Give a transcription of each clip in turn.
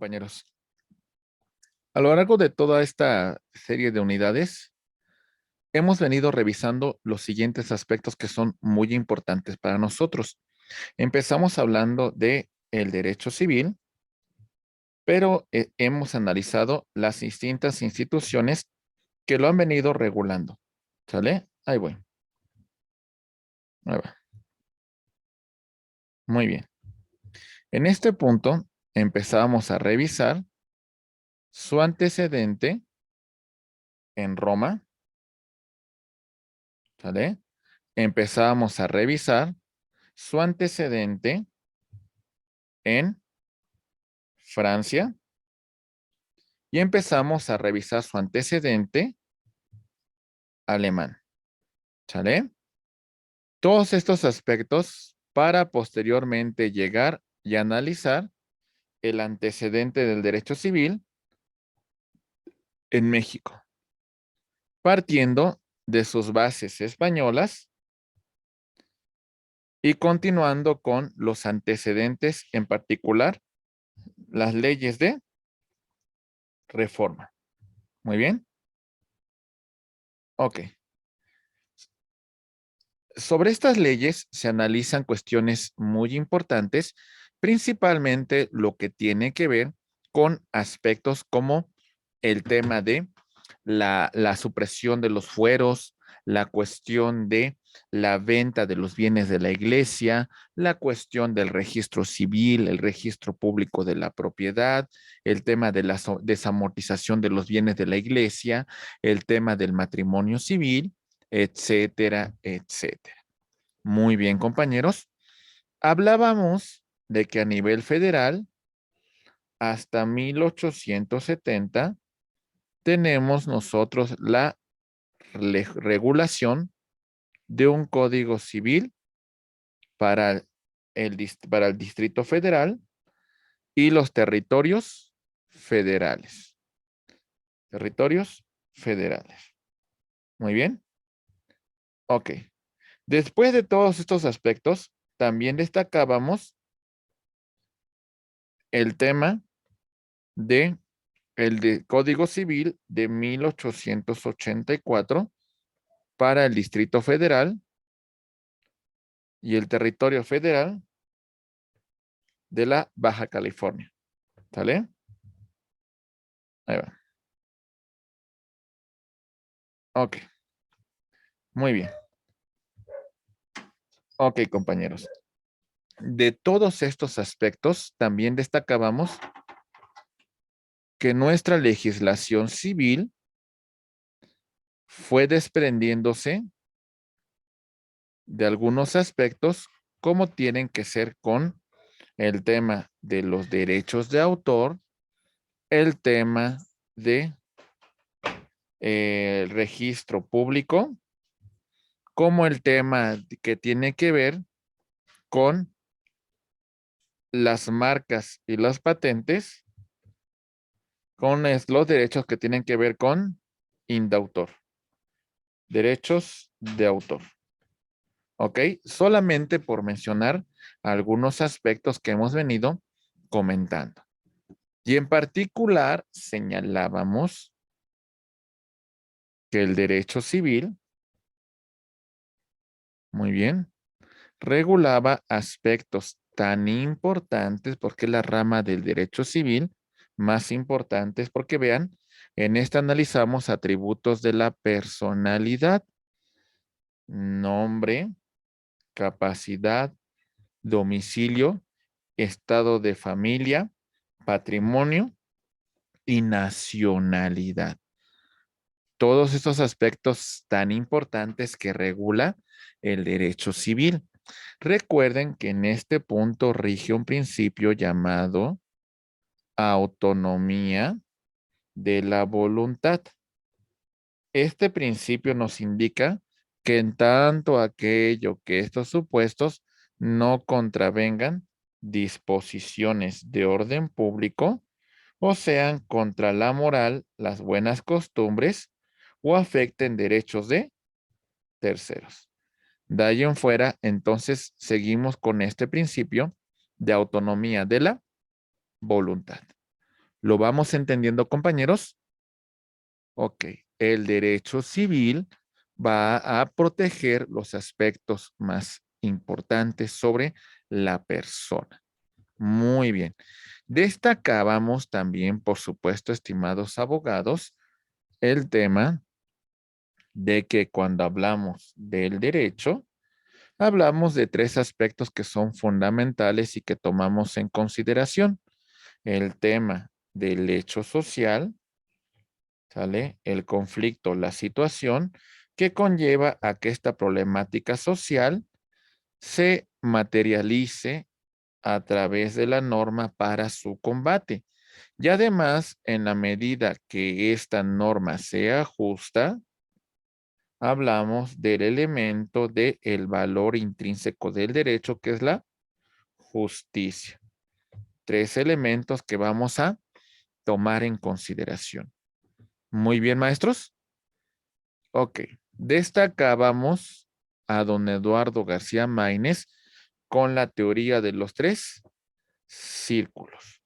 compañeros. A lo largo de toda esta serie de unidades, hemos venido revisando los siguientes aspectos que son muy importantes para nosotros. Empezamos hablando de el derecho civil, pero hemos analizado las distintas instituciones que lo han venido regulando. ¿Sale? Ahí voy. Ahí va. Muy bien. En este punto empezamos a revisar su antecedente en Roma. ¿Sale? Empezamos a revisar su antecedente en Francia y empezamos a revisar su antecedente alemán. ¿Sale? Todos estos aspectos para posteriormente llegar y analizar el antecedente del derecho civil en México, partiendo de sus bases españolas y continuando con los antecedentes, en particular, las leyes de reforma. Muy bien. Ok. Sobre estas leyes se analizan cuestiones muy importantes, principalmente lo que tiene que ver con aspectos como el tema de la supresión de los fueros, la cuestión de la venta de los bienes de la iglesia, la cuestión del registro civil, el registro público de la propiedad, el tema de la desamortización de los bienes de la iglesia, el tema del matrimonio civil, etcétera, etcétera. Muy bien, compañeros. Hablábamos de que a nivel federal, hasta 1870, tenemos nosotros la regulación de un código civil para para el Distrito Federal y los territorios federales. Territorios federales. Muy bien. Ok. Después de todos estos aspectos, también destacábamos el tema de Código Civil de 1884 para el Distrito Federal y el territorio federal de la Baja California. ¿Sale? Ahí va. Ok. Muy bien. Ok, compañeros. De todos estos aspectos, también destacábamos que nuestra legislación civil fue desprendiéndose de algunos aspectos como tienen que ser con el tema de los derechos de autor, el tema de el registro público, como el tema que tiene que ver con las marcas y las patentes, con los derechos que tienen que ver con indautor, derechos de autor. ¿Ok? Solamente por mencionar algunos aspectos que hemos venido comentando. Y en particular señalábamos que el derecho civil, muy bien, regulaba aspectos tan importantes porque la rama del derecho civil más importantes porque vean, en esta analizamos atributos de la personalidad, nombre, capacidad, domicilio, estado de familia, patrimonio y nacionalidad. Todos estos aspectos tan importantes que regula el derecho civil. Recuerden que en este punto rige un principio llamado autonomía de la voluntad. Este principio nos indica que en tanto aquello que estos supuestos no contravengan disposiciones de orden público o sean contra la moral, las buenas costumbres o afecten derechos de terceros. De ahí en fuera, entonces seguimos con este principio de autonomía de la voluntad. ¿Lo vamos entendiendo, compañeros? Ok, el derecho civil va a proteger los aspectos más importantes sobre la persona. Muy bien. Destacábamos también, por supuesto, estimados abogados, el tema de que cuando hablamos del derecho, hablamos de tres aspectos que son fundamentales y que tomamos en consideración. El tema del hecho social, ¿sale? El conflicto, la situación que conlleva a que esta problemática social se materialice a través de la norma para su combate. Y además, en la medida que esta norma sea justa, hablamos del elemento del valor intrínseco del derecho, que es la justicia. Tres elementos que vamos a tomar en consideración. Muy bien, maestros. Ok. Destacábamos a don Eduardo García Maínez con la teoría de los tres círculos.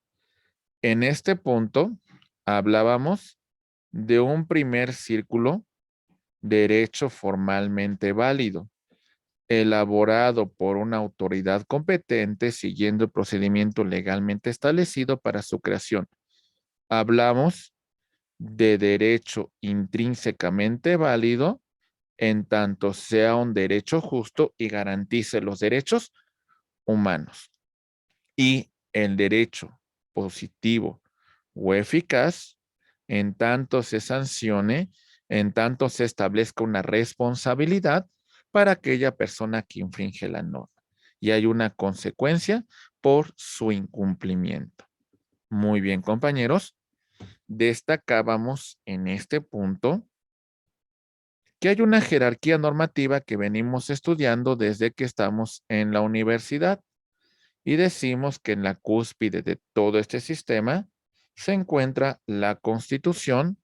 En este punto hablábamos de un primer círculo, derecho formalmente válido, elaborado por una autoridad competente siguiendo el procedimiento legalmente establecido para su creación. Hablamos de derecho intrínsecamente válido en tanto sea un derecho justo y garantice los derechos humanos. Y el derecho positivo o eficaz en tanto se sancione, en tanto se establezca una responsabilidad para aquella persona que infringe la norma. Y hay una consecuencia por su incumplimiento. Muy bien, compañeros. Destacábamos en este punto que hay una jerarquía normativa que venimos estudiando desde que estamos en la universidad y decimos que en la cúspide de todo este sistema se encuentra la Constitución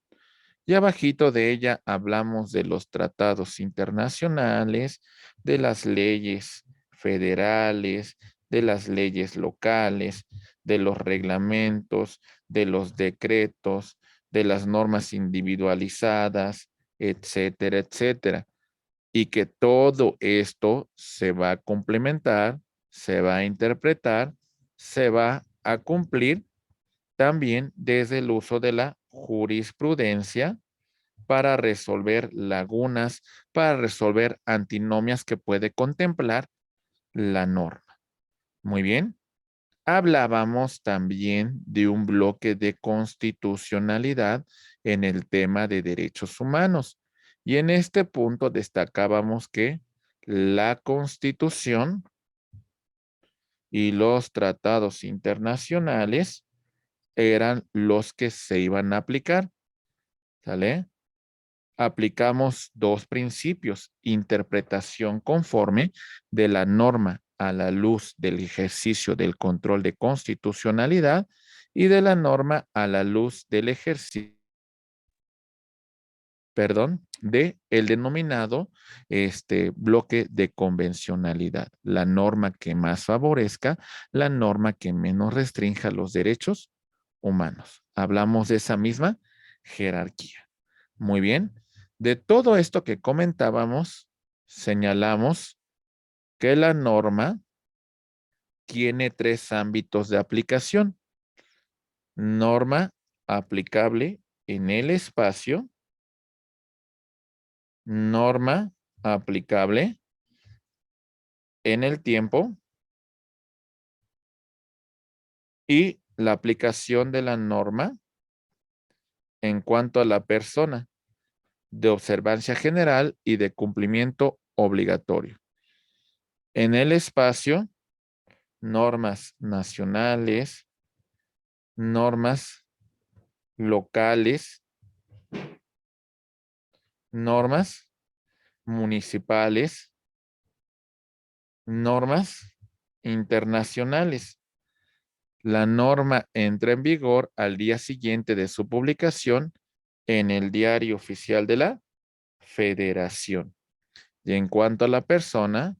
y abajito de ella hablamos de los tratados internacionales, de las leyes federales, de las leyes locales, de los reglamentos, de los decretos, de las normas individualizadas, etcétera, etcétera. Y que todo esto se va a complementar, se va a interpretar, se va a cumplir también desde el uso de la jurisprudencia para resolver lagunas, para resolver antinomias que puede contemplar la norma. Muy bien. Hablábamos también de un bloque de constitucionalidad en el tema de derechos humanos. Y en este punto destacábamos que la Constitución y los tratados internacionales eran los que se iban a aplicar. ¿Sale? Aplicamos dos principios: interpretación conforme de la norma a la luz del ejercicio del control de constitucionalidad y de la norma a la luz del ejercicio, de el denominado bloque de convencionalidad, la norma que más favorezca, la norma que menos restrinja los derechos humanos. Hablamos de esa misma jerarquía. Muy bien. De todo esto que comentábamos, señalamos que la norma tiene tres ámbitos de aplicación. Norma aplicable en el espacio, norma aplicable en el tiempo y la aplicación de la norma en cuanto a la persona, de observancia general y de cumplimiento obligatorio. En el espacio, normas nacionales, normas locales, normas municipales, normas internacionales. La norma entra en vigor al día siguiente de su publicación en el Diario Oficial de la Federación. Y en cuanto a la persona,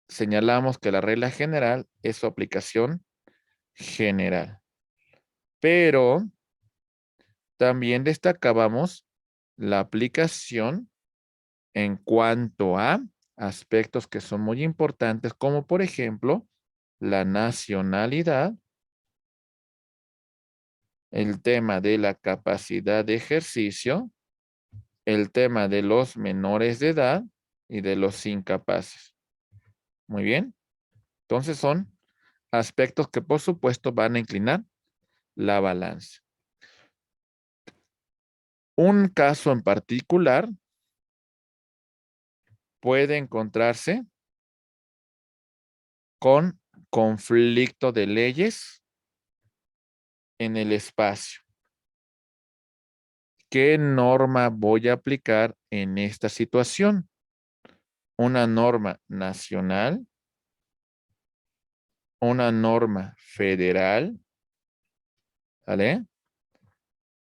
señalamos que la regla general es su aplicación general. Pero también destacábamos la aplicación en cuanto a aspectos que son muy importantes, como por ejemplo, la nacionalidad, el tema de la capacidad de ejercicio, el tema de los menores de edad y de los incapaces. Muy bien. Entonces son aspectos que por supuesto van a inclinar la balanza. Un caso en particular puede encontrarse con conflicto de leyes en el espacio. ¿Qué norma voy a aplicar en esta situación? ¿Una norma nacional? ¿Una norma federal? ¿Vale?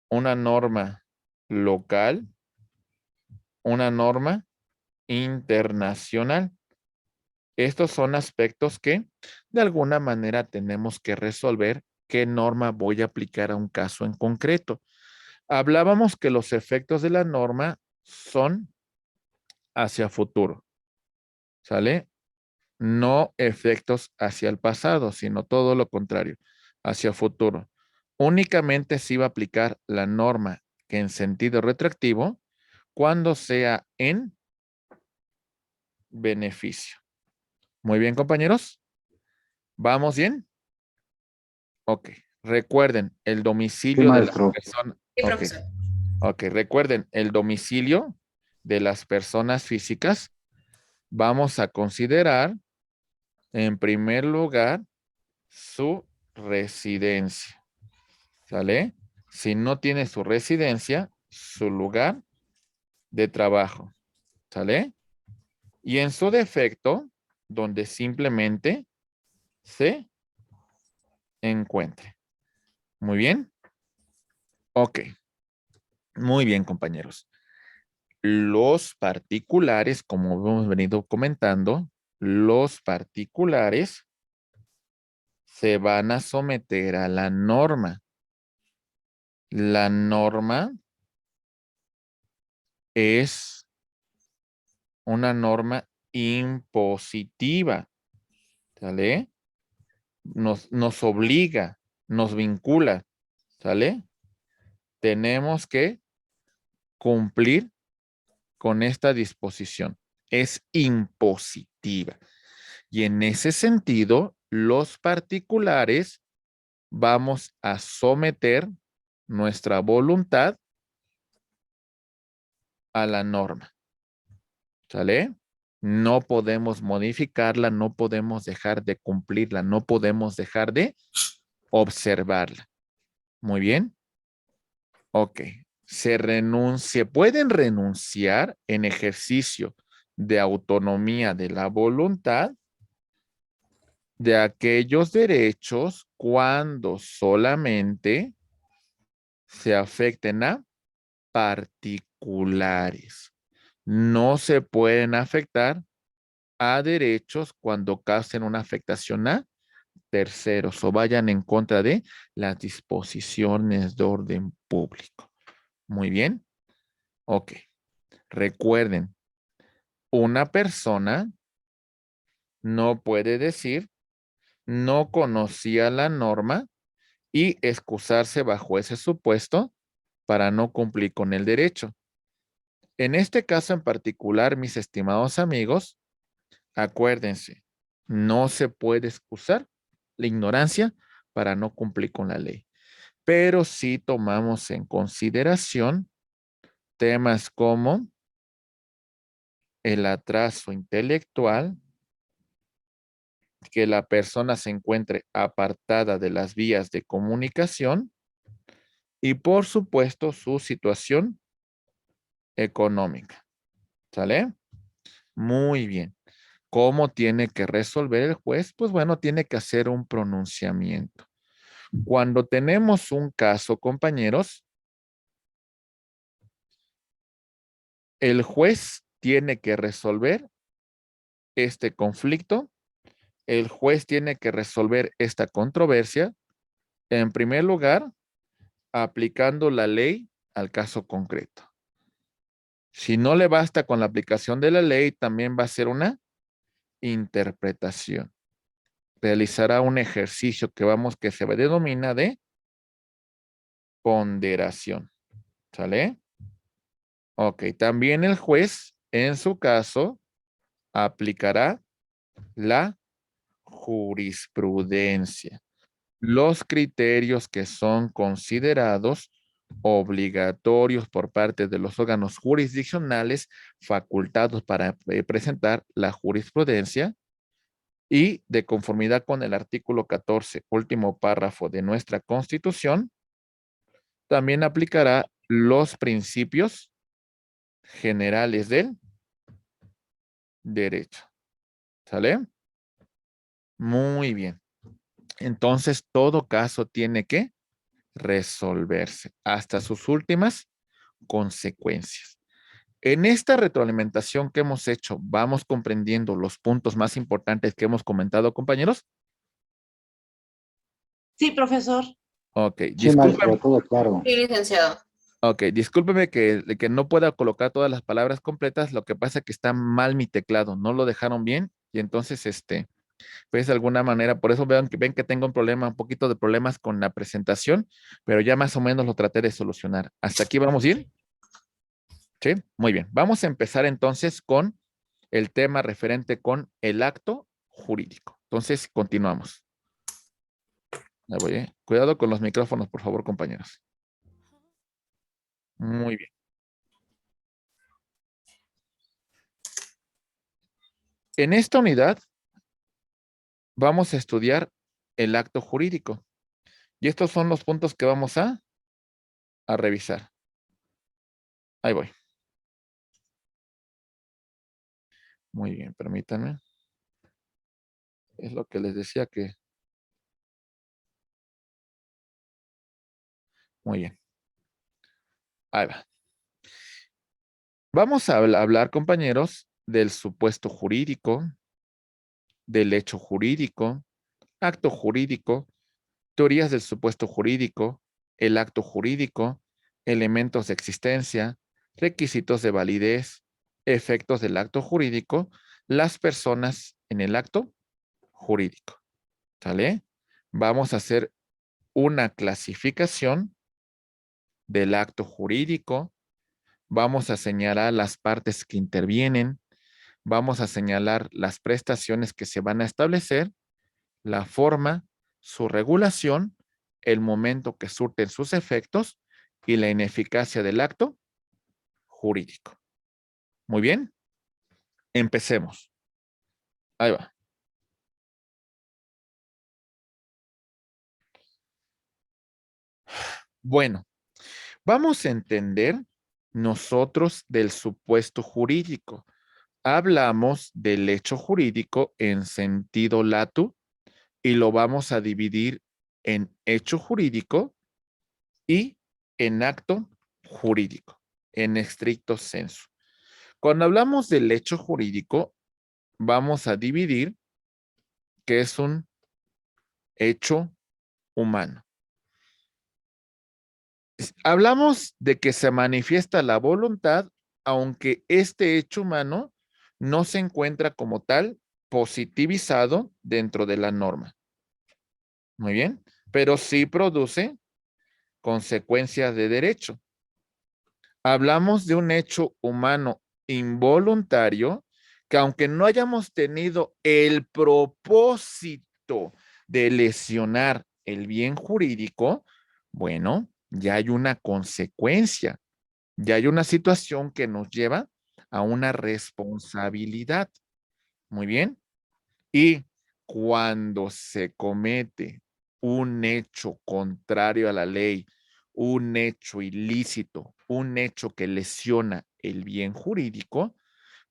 ¿Una norma local? ¿Una norma internacional? Estos son aspectos que de alguna manera tenemos que resolver qué norma voy a aplicar a un caso en concreto. Hablábamos que los efectos de la norma son hacia futuro, ¿sale? No efectos hacia el pasado, sino todo lo contrario, hacia futuro. Únicamente se iba a aplicar la norma que en sentido retroactivo cuando sea en beneficio. Muy bien, compañeros. ¿Vamos bien? Ok. Recuerden el Sí, domicilio de las maestro. personas. Sí, Ok. profesor. Ok. Recuerden el domicilio de las personas físicas. Vamos a considerar en primer lugar su residencia. ¿Sale? Si no tiene su residencia, su lugar de trabajo. ¿Sale? Y en su defecto, donde simplemente se encuentre. Muy bien. Ok. Muy bien, compañeros. Los particulares, como hemos venido comentando, los particulares se van a someter a la norma. La norma es una norma impositiva, ¿sale? Nos obliga, nos vincula, ¿sale? Tenemos que cumplir con esta disposición. Es impositiva. Y en ese sentido, los particulares vamos a someter nuestra voluntad a la norma. ¿Sale? No podemos modificarla, no podemos dejar de cumplirla, no podemos dejar de observarla. Muy bien. Ok. Pueden renunciar en ejercicio de autonomía de la voluntad de aquellos derechos cuando solamente se afecten a particulares. No se pueden afectar a derechos cuando causen una afectación a terceros o vayan en contra de las disposiciones de orden público. Muy bien. Ok. Recuerden, una persona no puede decir no conocía la norma y excusarse bajo ese supuesto para no cumplir con el derecho. En este caso en particular, mis estimados amigos, acuérdense, no se puede excusar la ignorancia para no cumplir con la ley. Pero sí tomamos en consideración temas como el atraso intelectual, que la persona se encuentre apartada de las vías de comunicación y por supuesto su situación económica. ¿Sale? Muy bien. ¿Cómo tiene que resolver el juez? Pues bueno, tiene que hacer un pronunciamiento. Cuando tenemos un caso, compañeros, el juez tiene que resolver este conflicto. El juez tiene que resolver esta controversia, en primer lugar, aplicando la ley al caso concreto. Si no le basta con la aplicación de la ley, también va a ser una interpretación. Realizará un ejercicio que se denomina de ponderación. ¿Sale? Ok, también el juez, en su caso, aplicará la jurisprudencia. Los criterios que son considerados obligatorios por parte de los órganos jurisdiccionales facultados para presentar la jurisprudencia y de conformidad con el artículo 14, último párrafo de nuestra Constitución, también aplicará los principios generales del derecho. ¿Sale? Muy bien. Entonces, todo caso tiene que resolverse hasta sus últimas consecuencias. En esta retroalimentación que hemos hecho, ¿vamos comprendiendo los puntos más importantes que hemos comentado, compañeros? Sí, profesor. Ok, Sí, maestro, todo claro. Sí, licenciado. Ok, discúlpeme que no pueda colocar todas las palabras completas, lo que pasa es que está mal mi teclado, no lo dejaron bien y entonces pues de alguna manera, por eso ven que tengo un poquito de problemas con la presentación, pero ya más o menos lo traté de solucionar. ¿Hasta aquí vamos a ir? Sí, muy bien. Vamos a empezar entonces con el tema referente con el acto jurídico. Entonces, continuamos. Ya voy, ¿eh? Cuidado con los micrófonos, por favor, compañeros. Muy bien. En esta unidad vamos a estudiar el acto jurídico. Y estos son los puntos que vamos a revisar. Ahí voy. Muy bien, permítanme. Es lo que les decía que... Muy bien. Ahí va. Vamos a hablar, compañeros, del supuesto jurídico, del hecho jurídico, acto jurídico, teorías del supuesto jurídico, el acto jurídico, elementos de existencia, requisitos de validez, efectos del acto jurídico, las personas en el acto jurídico. ¿Sale? Vamos a hacer una clasificación del acto jurídico. Vamos a señalar las partes que intervienen. Vamos a señalar las prestaciones que se van a establecer, la forma, su regulación, el momento que surten sus efectos y la ineficacia del acto jurídico. Muy bien, empecemos. Ahí va. Bueno, vamos a entender nosotros del supuesto jurídico. Hablamos del hecho jurídico en sentido lato y lo vamos a dividir en hecho jurídico y en acto jurídico, en estricto sensu. Cuando hablamos del hecho jurídico, vamos a dividir que es un hecho humano. Hablamos de que se manifiesta la voluntad, aunque este hecho humano no se encuentra como tal positivizado dentro de la norma. Muy bien, pero sí produce consecuencias de derecho. Hablamos de un hecho humano involuntario que aunque no hayamos tenido el propósito de lesionar el bien jurídico, bueno, ya hay una consecuencia, ya hay una situación que nos lleva a una responsabilidad. Muy bien. Y cuando se comete un hecho contrario a la ley, un hecho ilícito, un hecho que lesiona el bien jurídico,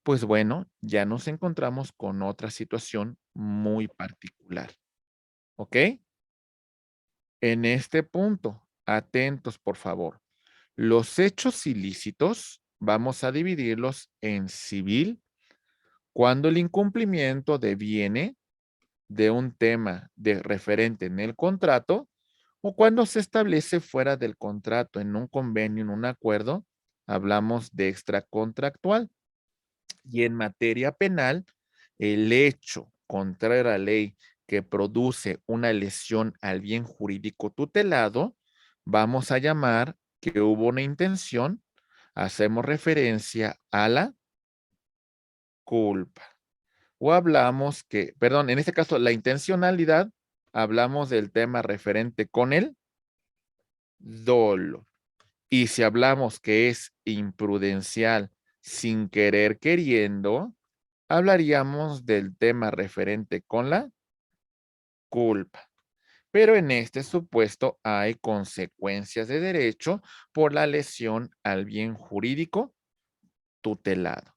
pues bueno, ya nos encontramos con otra situación muy particular. ¿Ok? En este punto, atentos por favor. Los hechos ilícitos vamos a dividirlos en civil cuando el incumplimiento deviene de un tema de referente en el contrato O cuando se establece fuera del contrato, en un convenio, en un acuerdo, hablamos de extracontractual. Y en materia penal, el hecho contrario a la ley que produce una lesión al bien jurídico tutelado, vamos a llamar que hubo una intención, hacemos referencia a la culpa. O hablamos que, perdón, en este caso, la intencionalidad, hablamos del tema referente con el dolo. Y si hablamos que es imprudencial sin querer queriendo, hablaríamos del tema referente con la culpa. Pero en este supuesto hay consecuencias de derecho por la lesión al bien jurídico tutelado.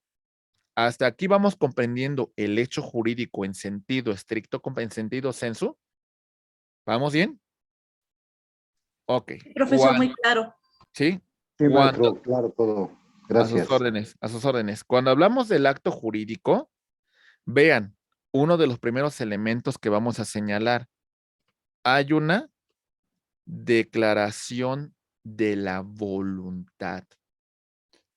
Hasta aquí vamos comprendiendo el hecho jurídico en sentido estricto, en sentido sensu. ¿Vamos bien? Ok. Profesor, Cuando, muy claro. ¿sí? Sí, Cuando, maestro, claro todo. a sus Gracias. órdenes, a sus órdenes. Cuando hablamos del acto jurídico, vean, uno de los primeros elementos que vamos a señalar, hay una declaración de la voluntad.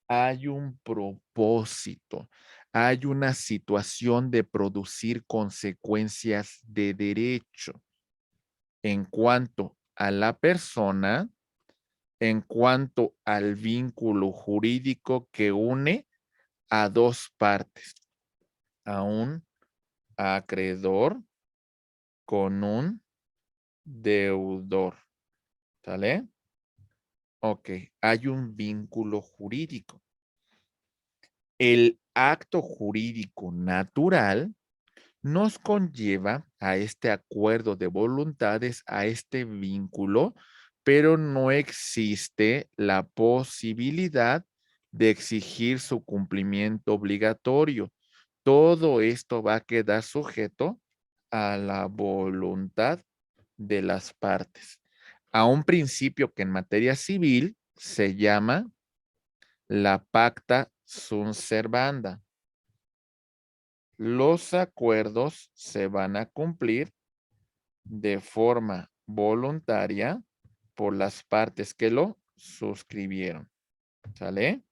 Hay un propósito, hay una situación de producir consecuencias de derecho en cuanto a la persona, en cuanto al vínculo jurídico que une a dos partes, a un acreedor con un deudor. ¿Sale? Ok, hay un vínculo jurídico. El acto jurídico natural nos conlleva a este acuerdo de voluntades, a este vínculo, pero no existe la posibilidad de exigir su cumplimiento obligatorio. Todo esto va a quedar sujeto a la voluntad de las partes. A un principio que en materia civil se llama la pacta sunt servanda. Los acuerdos se van a cumplir de forma voluntaria por las partes que lo suscribieron. ¿Sale?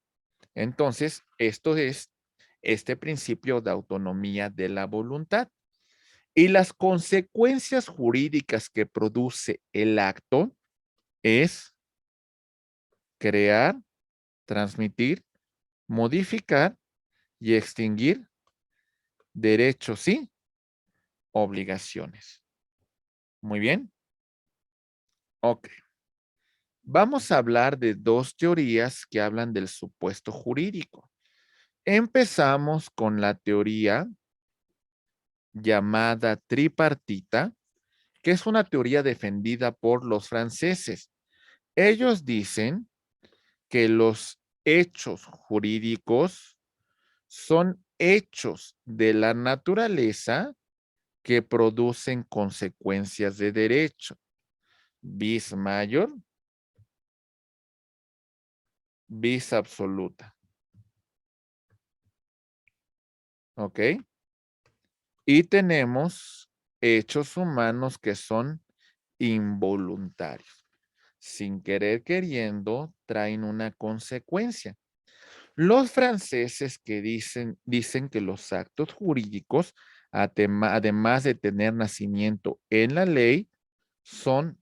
Entonces, esto es este principio de autonomía de la voluntad. Y las consecuencias jurídicas que produce el acto es crear, transmitir, modificar y extinguir derechos y obligaciones. Muy bien. Ok. Vamos a hablar de dos teorías que hablan del supuesto jurídico. Empezamos con la teoría llamada tripartita, que es una teoría defendida por los franceses. Ellos dicen que los hechos jurídicos son hechos de la naturaleza que producen consecuencias de derecho. Vis mayor, vis absoluta. ¿Ok? Y tenemos hechos humanos que son involuntarios. Sin querer queriendo, traen una consecuencia. Los franceses que dicen que los actos jurídicos, además de tener nacimiento en la ley, son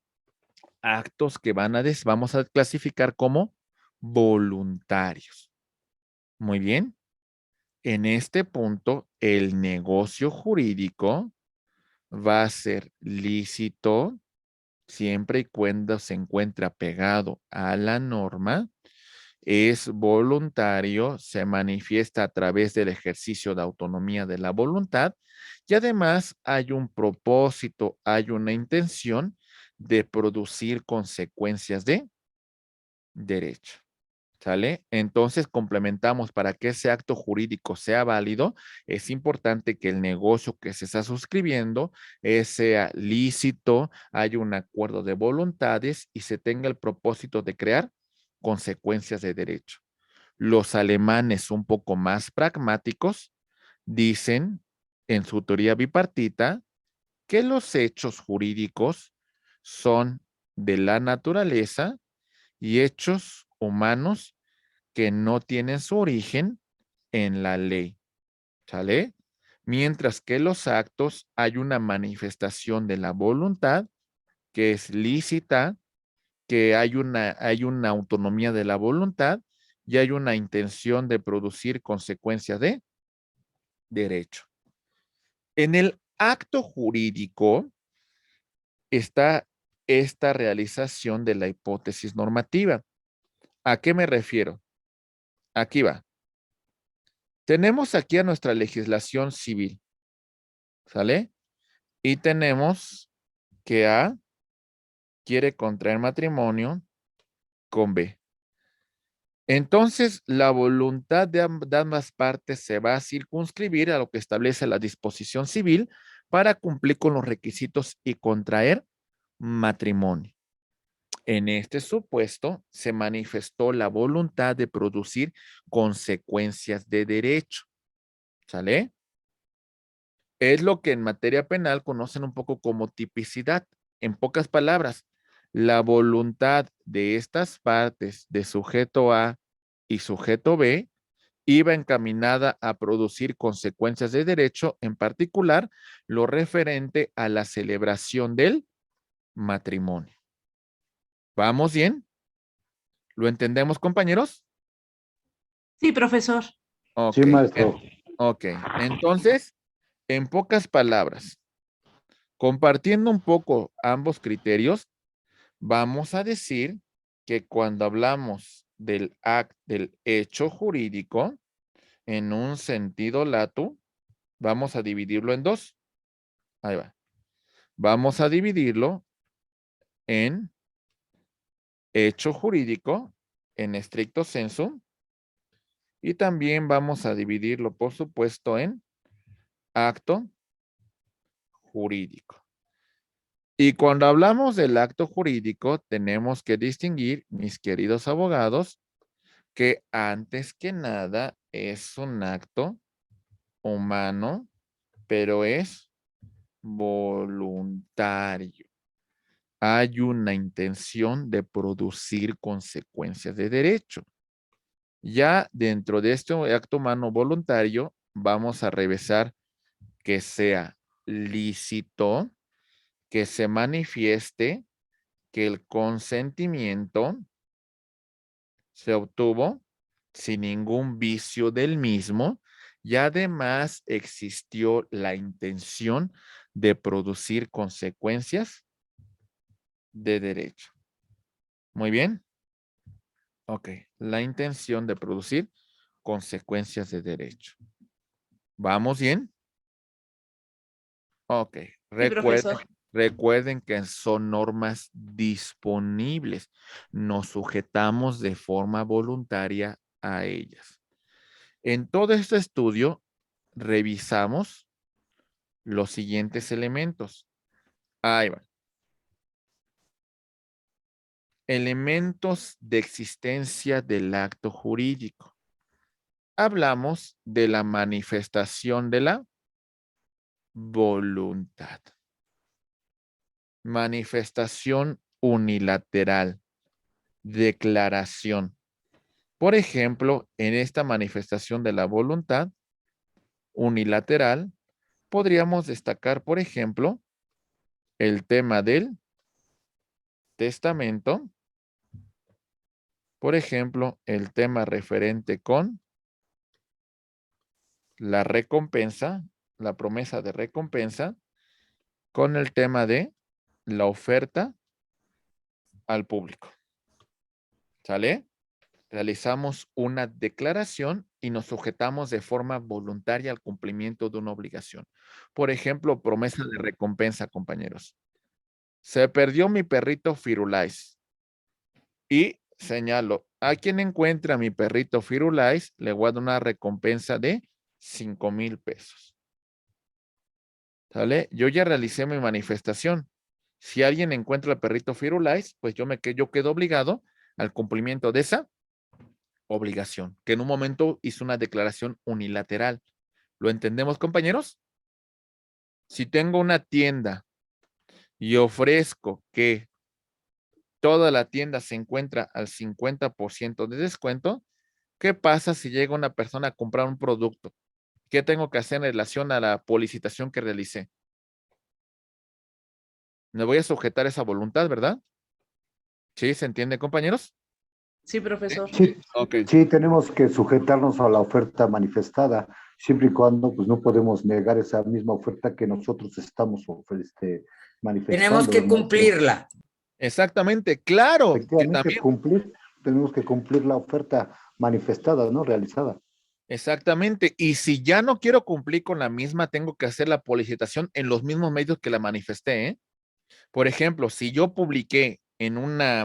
actos que vamos a clasificar como voluntarios. Muy bien. En este punto, el negocio jurídico va a ser lícito siempre y cuando se encuentre pegado a la norma, es voluntario, se manifiesta a través del ejercicio de autonomía de la voluntad y además hay un propósito, hay una intención de producir consecuencias de derecho. ¿Sale? Entonces complementamos para que ese acto jurídico sea válido, es importante que el negocio que se está suscribiendo sea lícito, haya un acuerdo de voluntades y se tenga el propósito de crear consecuencias de derecho. Los alemanes un poco más pragmáticos dicen en su teoría bipartita que los hechos jurídicos son de la naturaleza y hechos humanos que no tienen su origen en la ley. ¿Sale? Mientras que los actos hay una manifestación de la voluntad que es lícita, que hay una autonomía de la voluntad y hay una intención de producir consecuencias de derecho. En el acto jurídico está esta realización de la hipótesis normativa. ¿A qué me refiero? Aquí va. Tenemos aquí a nuestra legislación civil, ¿sale? Y tenemos que A quiere contraer matrimonio con B. Entonces, la voluntad de ambas partes se va a circunscribir a lo que establece la disposición civil para cumplir con los requisitos y contraer matrimonio. En este supuesto, se manifestó la voluntad de producir consecuencias de derecho. ¿Sale? Es lo que en materia penal conocen un poco como tipicidad. En pocas palabras, la voluntad de estas partes de sujeto A y sujeto B iba encaminada a producir consecuencias de derecho, en particular lo referente a la celebración del matrimonio. ¿Vamos bien? ¿Lo entendemos, compañeros? Sí, profesor. Sí, Ok. maestro. Ok. Entonces, en pocas palabras, compartiendo un poco ambos criterios, vamos a decir que cuando hablamos del hecho jurídico, en un sentido lato, vamos a dividirlo en dos. Ahí va. Vamos a dividirlo en hecho jurídico, en estricto sensu, y también vamos a dividirlo, por supuesto, en acto jurídico. Y cuando hablamos del acto jurídico, tenemos que distinguir, mis queridos abogados, que antes que nada es un acto humano, pero es voluntario. Hay una intención de producir consecuencias de derecho. Ya dentro de este acto humano voluntario, vamos a revisar que sea lícito, que se manifieste, que el consentimiento se obtuvo sin ningún vicio del mismo y además existió la intención de producir consecuencias de derecho. Muy bien. Ok. La intención de producir consecuencias de derecho. ¿Vamos bien? Ok. Sí, profesor. Recuerden que son normas disponibles. Nos sujetamos de forma voluntaria a ellas. En todo este estudio, revisamos los siguientes elementos. Ahí va. Elementos de existencia del acto jurídico. Hablamos de la manifestación de la voluntad. Manifestación unilateral. Declaración. Por ejemplo, en esta manifestación de la voluntad unilateral, podríamos destacar, por ejemplo, el tema del testamento. Por ejemplo, el tema referente con la recompensa, la promesa de recompensa, con el tema de la oferta al público. ¿Sale? Realizamos una declaración y nos sujetamos de forma voluntaria al cumplimiento de una obligación. Por ejemplo, promesa de recompensa, compañeros. Se perdió mi perrito Firulais y señalo, a quien encuentra mi perrito Firulais, le voy a dar una recompensa de 5,000 pesos. ¿Sale? Yo ya realicé mi manifestación. Si alguien encuentra el perrito Firulais, pues yo quedo obligado al cumplimiento de esa obligación, que en un momento hizo una declaración unilateral. ¿Lo entendemos, compañeros? Si tengo una tienda y ofrezco que toda la tienda se encuentra al 50% de descuento. ¿Qué pasa si llega una persona a comprar un producto? ¿Qué tengo que hacer en relación a la publicitación que realicé? Me voy a sujetar esa voluntad, ¿verdad? ¿Sí? ¿Se entiende, compañeros? Sí, Sí. profesor. Sí, Ok. sí, tenemos que sujetarnos a la oferta manifestada, siempre y cuando pues no podemos negar esa misma oferta que nosotros estamos Tenemos manifestando, que maestro. cumplirla. Exactamente, claro, que Efectivamente, también, tenemos que cumplir la oferta manifestada, ¿no? Realizada. exactamente. Y si ya no quiero cumplir con la misma, tengo que hacer la publicitación en los mismos medios que la manifesté, ¿eh? Por ejemplo, si yo publiqué en una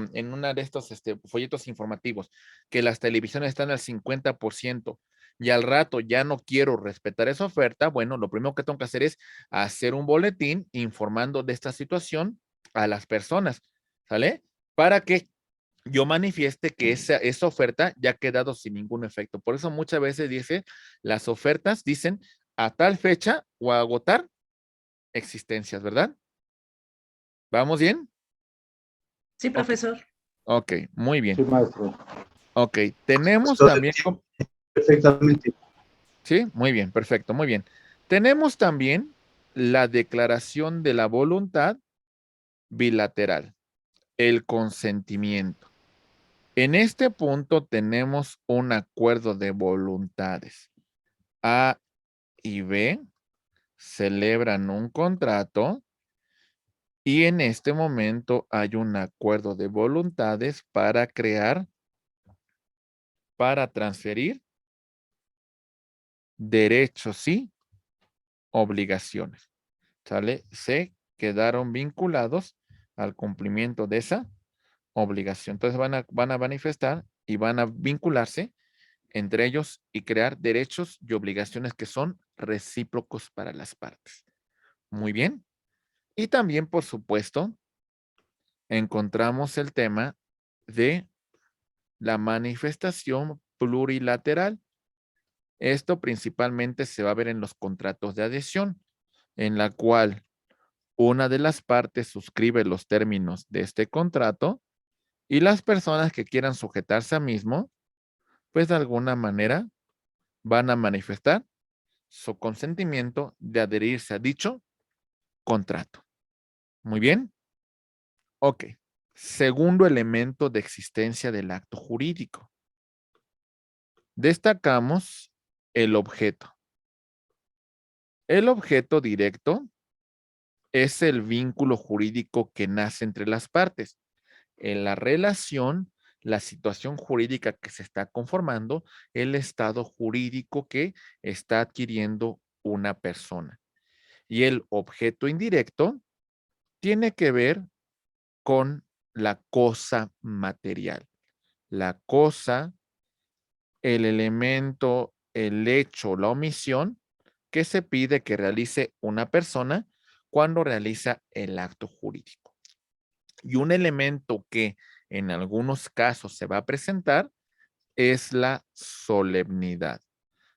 de estos folletos informativos que las televisiones están al 50% y al rato ya no quiero respetar esa oferta, bueno, lo primero que tengo que hacer es hacer un boletín informando de esta situación a las personas, ¿sale? Para que yo manifieste que esa oferta ya ha quedado sin ningún efecto. Por eso muchas veces dice, las ofertas dicen a tal fecha o a agotar existencias, ¿verdad? ¿Vamos bien? Sí, Ok, profesor. ok, muy bien. Sí, maestro. Ok, tenemos Estoy también, perfectamente. sí, muy bien, perfecto, muy bien. Tenemos también la declaración de la voluntad bilateral, el consentimiento. En este punto tenemos un acuerdo de voluntades. A y B celebran un contrato y en este momento hay un acuerdo de voluntades para crear, para transferir derechos, ¿sí? Obligaciones, ¿sale? Se quedaron vinculados al cumplimiento de esa obligación. Entonces van a manifestar y van a vincularse entre ellos y crear derechos y obligaciones que son recíprocos para las partes. Muy bien. Y también, por supuesto, encontramos el tema de la manifestación plurilateral. Esto principalmente se va a ver en los contratos de adhesión, en la cual una de las partes suscribe los términos de este contrato y las personas que quieran sujetarse a mismo, pues de alguna manera van a manifestar su consentimiento de adherirse a dicho contrato. Muy bien. Ok. Segundo elemento de existencia del acto jurídico. Destacamos el objeto. El objeto directo es el vínculo jurídico que nace entre las partes. En la relación, la situación jurídica que se está conformando, el estado jurídico que está adquiriendo una persona. Y el objeto indirecto tiene que ver con la cosa material. La cosa, el elemento, el hecho, la omisión que se pide que realice una persona cuando realiza el acto jurídico. Y un elemento que en algunos casos se va a presentar es la solemnidad.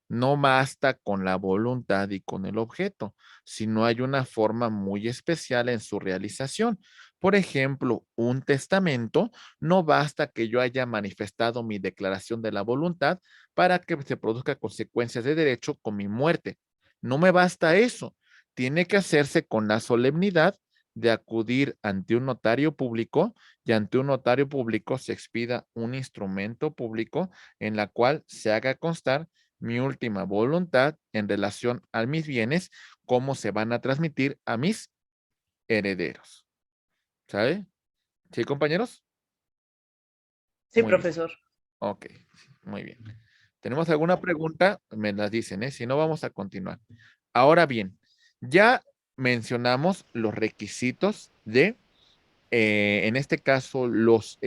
No basta con la voluntad y con el objeto, sino hay una forma muy especial en su realización. Por ejemplo, un testamento, no basta que yo haya manifestado mi declaración de la voluntad para que se produzca consecuencias de derecho con mi muerte. No me basta eso. Tiene que hacerse con la solemnidad de acudir ante un notario público y ante un notario público se expida un instrumento público en la cual se haga constar mi última voluntad en relación a mis bienes, cómo se van a transmitir a mis herederos. ¿Sabe? ¿Sí, compañeros? Sí, Muy bien. profesor. Ok, muy bien. ¿Tenemos alguna pregunta? Me las dicen, ¿eh? Si no, vamos a continuar. Ahora bien, ya mencionamos los requisitos de, en este caso, los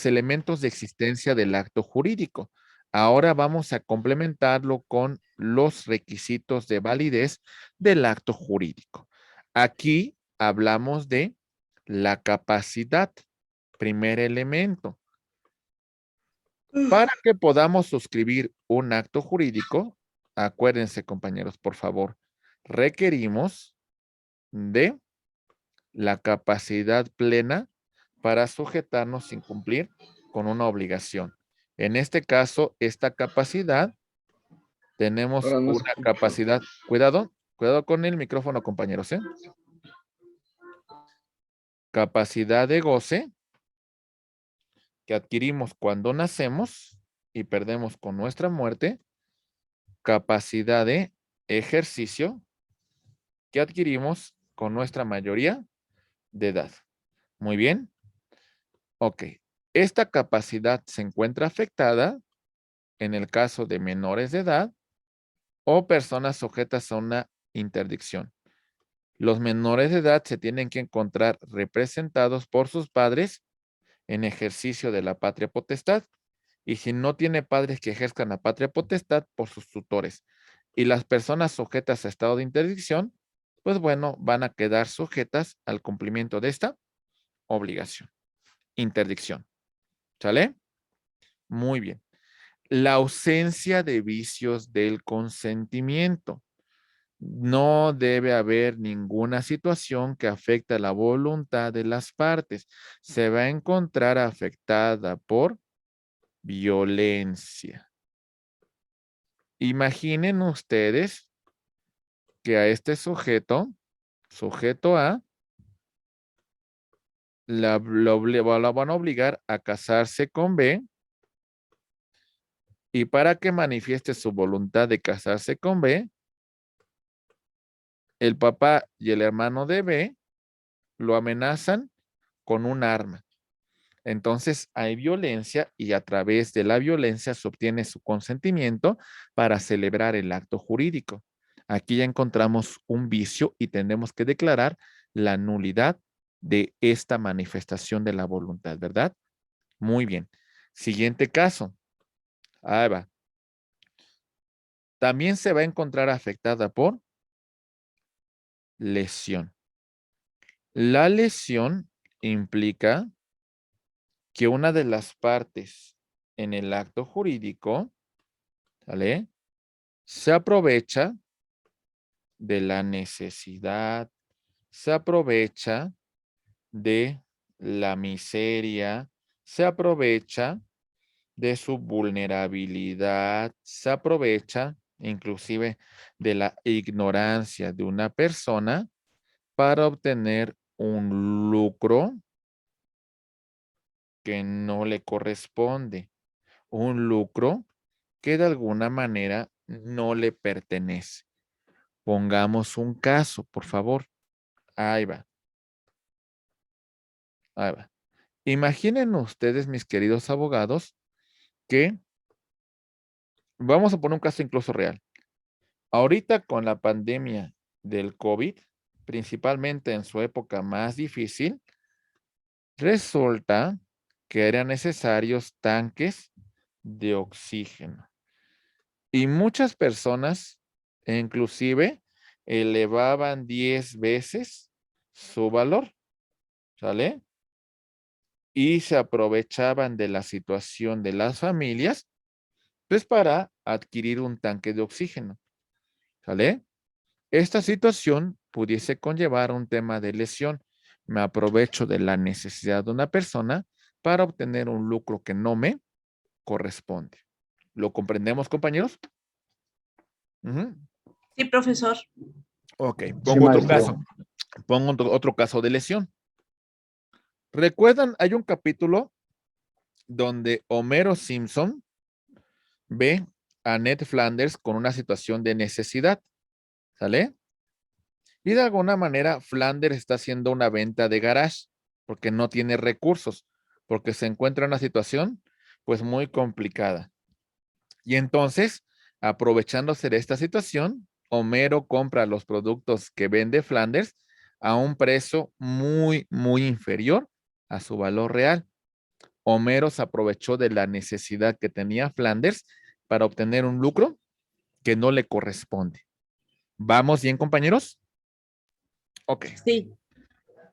elementos de existencia del acto jurídico. Ahora vamos a complementarlo con los requisitos de validez del acto jurídico. Aquí hablamos de la capacidad, primer elemento. Para que podamos suscribir un acto jurídico, acuérdense, compañeros, por favor, requerimos de la capacidad plena para sujetarnos sin cumplir con una obligación. En este caso, esta capacidad, tenemos Ahora no una escucho. capacidad, cuidado con el micrófono, compañeros, ¿eh? Capacidad de goce que adquirimos cuando nacemos y perdemos con nuestra muerte, capacidad de ejercicio que adquirimos con nuestra mayoría de edad. Muy bien. Ok. Esta capacidad se encuentra afectada en el caso de menores de edad o personas sujetas a una interdicción. Los menores de edad se tienen que encontrar representados por sus padres en ejercicio de la patria potestad. Y si no tiene padres que ejerzan la patria potestad, por sus tutores. Y las personas sujetas a estado de interdicción, pues bueno, van a quedar sujetas al cumplimiento de esta obligación. Interdicción. ¿Sale? Muy bien. La ausencia de vicios del consentimiento. No debe haber ninguna situación que afecte la voluntad de las partes. Se va a encontrar afectada por violencia. Imaginen ustedes que a este sujeto A, la van a obligar a casarse con B, y para que manifieste su voluntad de casarse con B, el papá y el hermano de B lo amenazan con un arma. Entonces hay violencia y a través de la violencia se obtiene su consentimiento para celebrar el acto jurídico. Aquí ya encontramos un vicio y tenemos que declarar la nulidad de esta manifestación de la voluntad, ¿verdad? Muy bien. Siguiente caso. Ahí va. También se va a encontrar afectada por lesión. La lesión implica que una de las partes en el acto jurídico, ¿vale?, se aprovecha de la necesidad, se aprovecha de la miseria, se aprovecha de su vulnerabilidad, se aprovecha inclusive de la ignorancia de una persona para obtener un lucro que no le corresponde, un lucro que de alguna manera no le pertenece. Pongamos un caso, por favor. Ahí va. Ahí va. Imaginen ustedes, mis queridos abogados, que vamos a poner un caso incluso real. Ahorita con la pandemia del COVID, principalmente en su época más difícil, resulta que eran necesarios tanques de oxígeno. Y muchas personas, inclusive, elevaban 10 veces su valor, ¿sale? Y se aprovechaban de la situación de las familias, pues para adquirir un tanque de oxígeno, ¿sale? Esta situación pudiese conllevar un tema de lesión. Me aprovecho de la necesidad de una persona para obtener un lucro que no me corresponde. ¿Lo comprendemos, compañeros? Ujú. Sí, profesor. Ok, Sí, pongo otro maestro. caso. Pongo otro caso de lesión. ¿Recuerdan? Hay un capítulo donde Homero Simpson ve a Ned Flanders con una situación de necesidad, ¿sale? Y de alguna manera Flanders está haciendo una venta de garage porque no tiene recursos, porque se encuentra en una situación pues muy complicada. Y entonces, aprovechándose de esta situación, Homero compra los productos que vende Flanders a un precio muy, muy inferior a su valor real. Homero se aprovechó de la necesidad que tenía Flanders para obtener un lucro que no le corresponde. ¿Vamos bien, compañeros? Ok, Sí,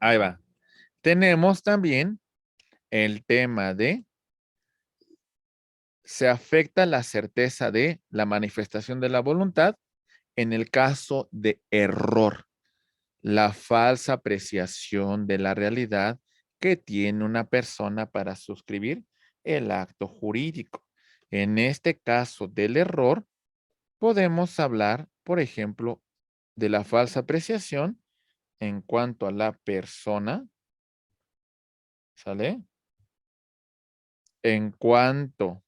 ahí va. Tenemos también el tema de se afecta la certeza de la manifestación de la voluntad en el caso de error, la falsa apreciación de la realidad que tiene una persona para suscribir el acto jurídico. En este caso del error, podemos hablar, por ejemplo, de la falsa apreciación en cuanto a la persona, ¿sale? En cuanto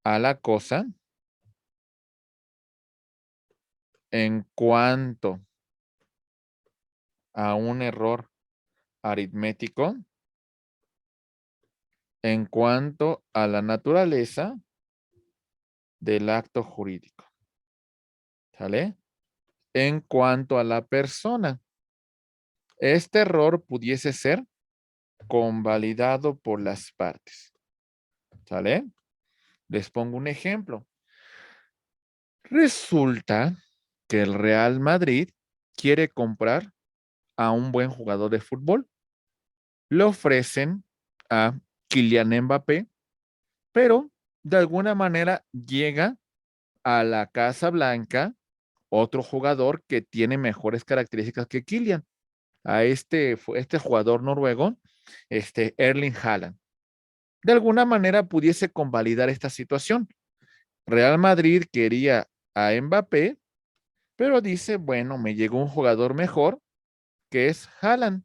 a la cosa, en cuanto a un error aritmético, en cuanto a la naturaleza del acto jurídico, ¿sale? En cuanto a la persona, este error pudiese ser convalidado por las partes, ¿sale? Les pongo un ejemplo. Resulta que el Real Madrid quiere comprar a un buen jugador de fútbol. Le ofrecen a Kylian Mbappé, pero de alguna manera llega a la Casa Blanca otro jugador que tiene mejores características que Kylian, a este jugador noruego, Erling Haaland. De alguna manera pudiese convalidar esta situación. Real Madrid quería a Mbappé, pero dice, bueno, me llegó un jugador mejor que es Haaland.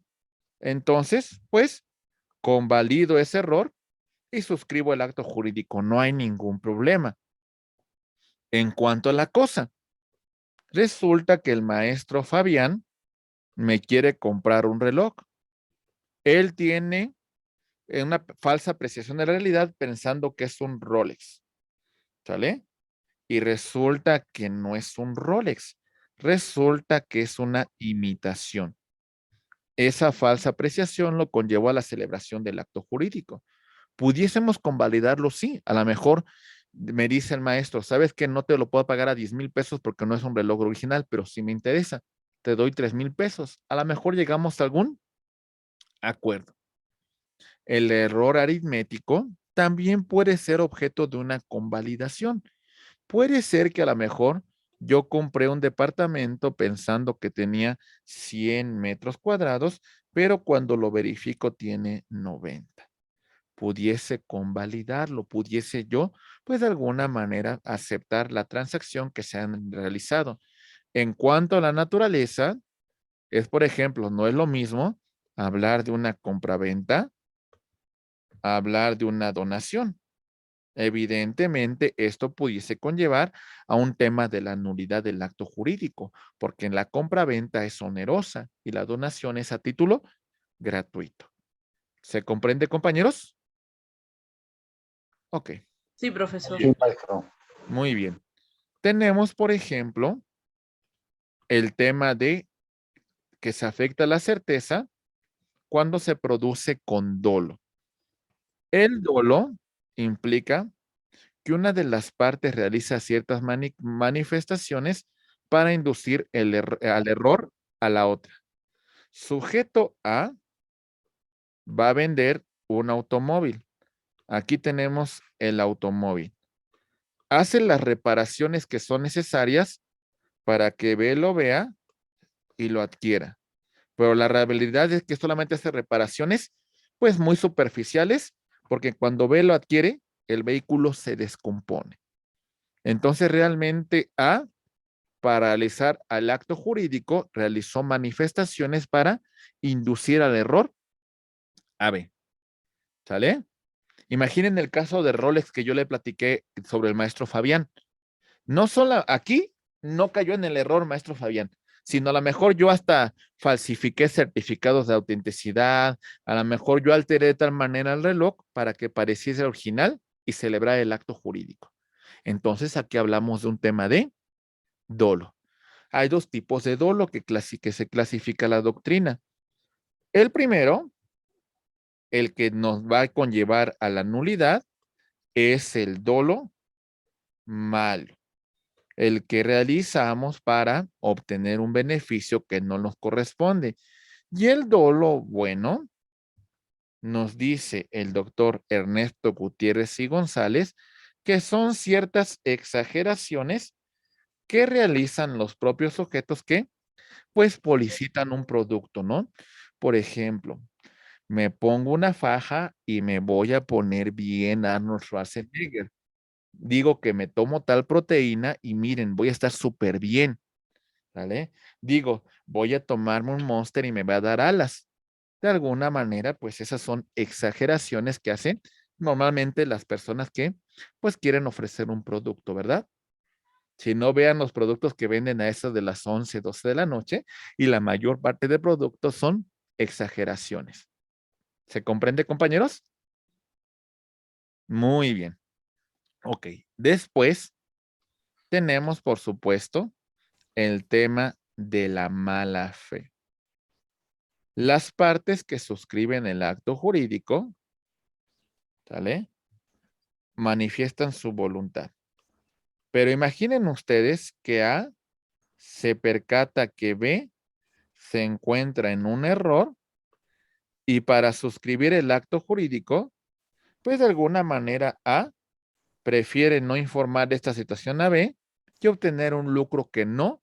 Entonces, pues, convalido ese error y suscribo el acto jurídico. No hay ningún problema. En cuanto a la cosa, resulta que el maestro Fabián me quiere comprar un reloj. Él tiene una falsa apreciación de la realidad pensando que es un Rolex. ¿Sale? Y resulta que no es un Rolex. Resulta que es una imitación. Esa falsa apreciación lo conllevó a la celebración del acto jurídico. Pudiésemos convalidarlo, sí. A lo mejor me dice el maestro, ¿sabes que no te lo puedo pagar a 10,000 pesos porque no es un reloj original? Pero si me interesa, te doy 3,000 pesos. A lo mejor llegamos a algún acuerdo. El error aritmético también puede ser objeto de una convalidación. Puede ser que a lo mejor yo compré un departamento pensando que tenía 100 metros cuadrados, pero cuando lo verifico tiene 90. Pudiese convalidarlo, pudiese yo, pues de alguna manera aceptar la transacción que se han realizado. En cuanto a la naturaleza, es por ejemplo, no es lo mismo hablar de una compraventa, hablar de una donación. Evidentemente, esto pudiese conllevar a un tema de la nulidad del acto jurídico, porque en la compraventa es onerosa y la donación es a título gratuito. ¿Se comprende, compañeros? Ok, Sí, profesor. Sí, maestro. muy bien. Tenemos, por ejemplo, el tema de que se afecta la certeza cuando se produce con dolo. El dolo implica que una de las partes realiza ciertas manifestaciones para inducir al error a la otra. Sujeto A va a vender un automóvil. Aquí tenemos el automóvil. Hace las reparaciones que son necesarias para que B lo vea y lo adquiera. Pero la realidad es que solamente hace reparaciones pues muy superficiales porque cuando B lo adquiere, el vehículo se descompone. Entonces realmente A, para realizar al acto jurídico, realizó manifestaciones para inducir al error a B. ¿Sale? Imaginen el caso de Rolex que yo le platiqué sobre el maestro Fabián. No solo aquí no cayó en el error maestro Fabián, sino a lo mejor yo hasta falsifiqué certificados de autenticidad, a lo mejor yo alteré de tal manera el reloj para que pareciese original y celebrar el acto jurídico. Entonces aquí hablamos de un tema de dolo. Hay dos tipos de dolo que se clasifica la doctrina. El primero, el que nos va a conllevar a la nulidad, es el dolo malo, el que realizamos para obtener un beneficio que no nos corresponde. Y el dolo bueno, nos dice el doctor Ernesto Gutiérrez y González, que son ciertas exageraciones que realizan los propios sujetos que pues policitan un producto, ¿no? Por ejemplo, Me pongo una faja y me voy a poner bien Arnold Schwarzenegger. Digo que me tomo tal proteína y miren, voy a estar súper bien, ¿vale? Digo, voy a tomarme un Monster y me va a dar alas. De alguna manera, pues esas son exageraciones que hacen normalmente las personas que pues quieren ofrecer un producto, ¿verdad? Si no, vean los productos que venden a eso de las 11, 12 de la noche y la mayor parte de productos son exageraciones. ¿Se comprende, compañeros? Muy bien. Ok. Después tenemos, por supuesto, el tema de la mala fe. Las partes que suscriben el acto jurídico, ¿sale? Manifiestan su voluntad. Pero imaginen ustedes que A se percata que B se encuentra en un error y para suscribir el acto jurídico, pues de alguna manera A prefiere no informar de esta situación a B y obtener un lucro que no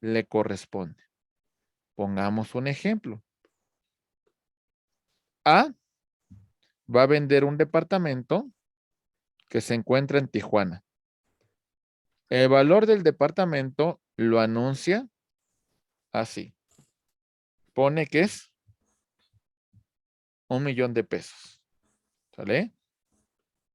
le corresponde. Pongamos un ejemplo. A va a vender un departamento que se encuentra en Tijuana. El valor del departamento lo anuncia así. Pone que es 1,000,000 de pesos. ¿Sale?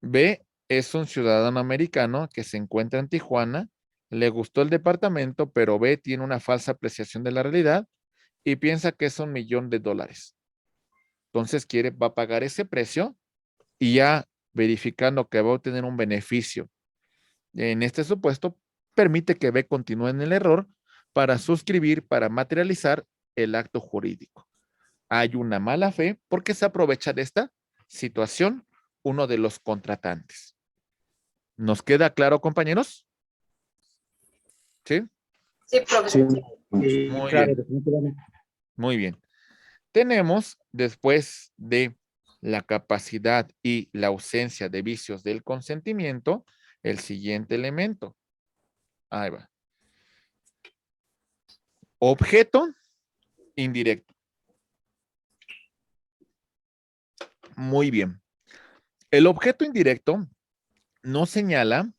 B es un ciudadano americano que se encuentra en Tijuana. Le gustó el departamento, pero B tiene una falsa apreciación de la realidad y piensa que es $1,000,000. Entonces va a pagar ese precio y ya verificando que va a obtener un beneficio en este supuesto, permite que B continúe en el error para suscribir, para materializar el acto jurídico. Hay una mala fe porque se aprovecha de esta situación uno de los contratantes. ¿Nos queda claro, compañeros? ¿Sí? Sí, profesor. Sí, Muy claro, bien. definitivamente. Muy bien. Tenemos, después de la capacidad y la ausencia de vicios del consentimiento, el siguiente elemento. Ahí va. Objeto indirecto. Muy bien. El objeto indirecto nos señala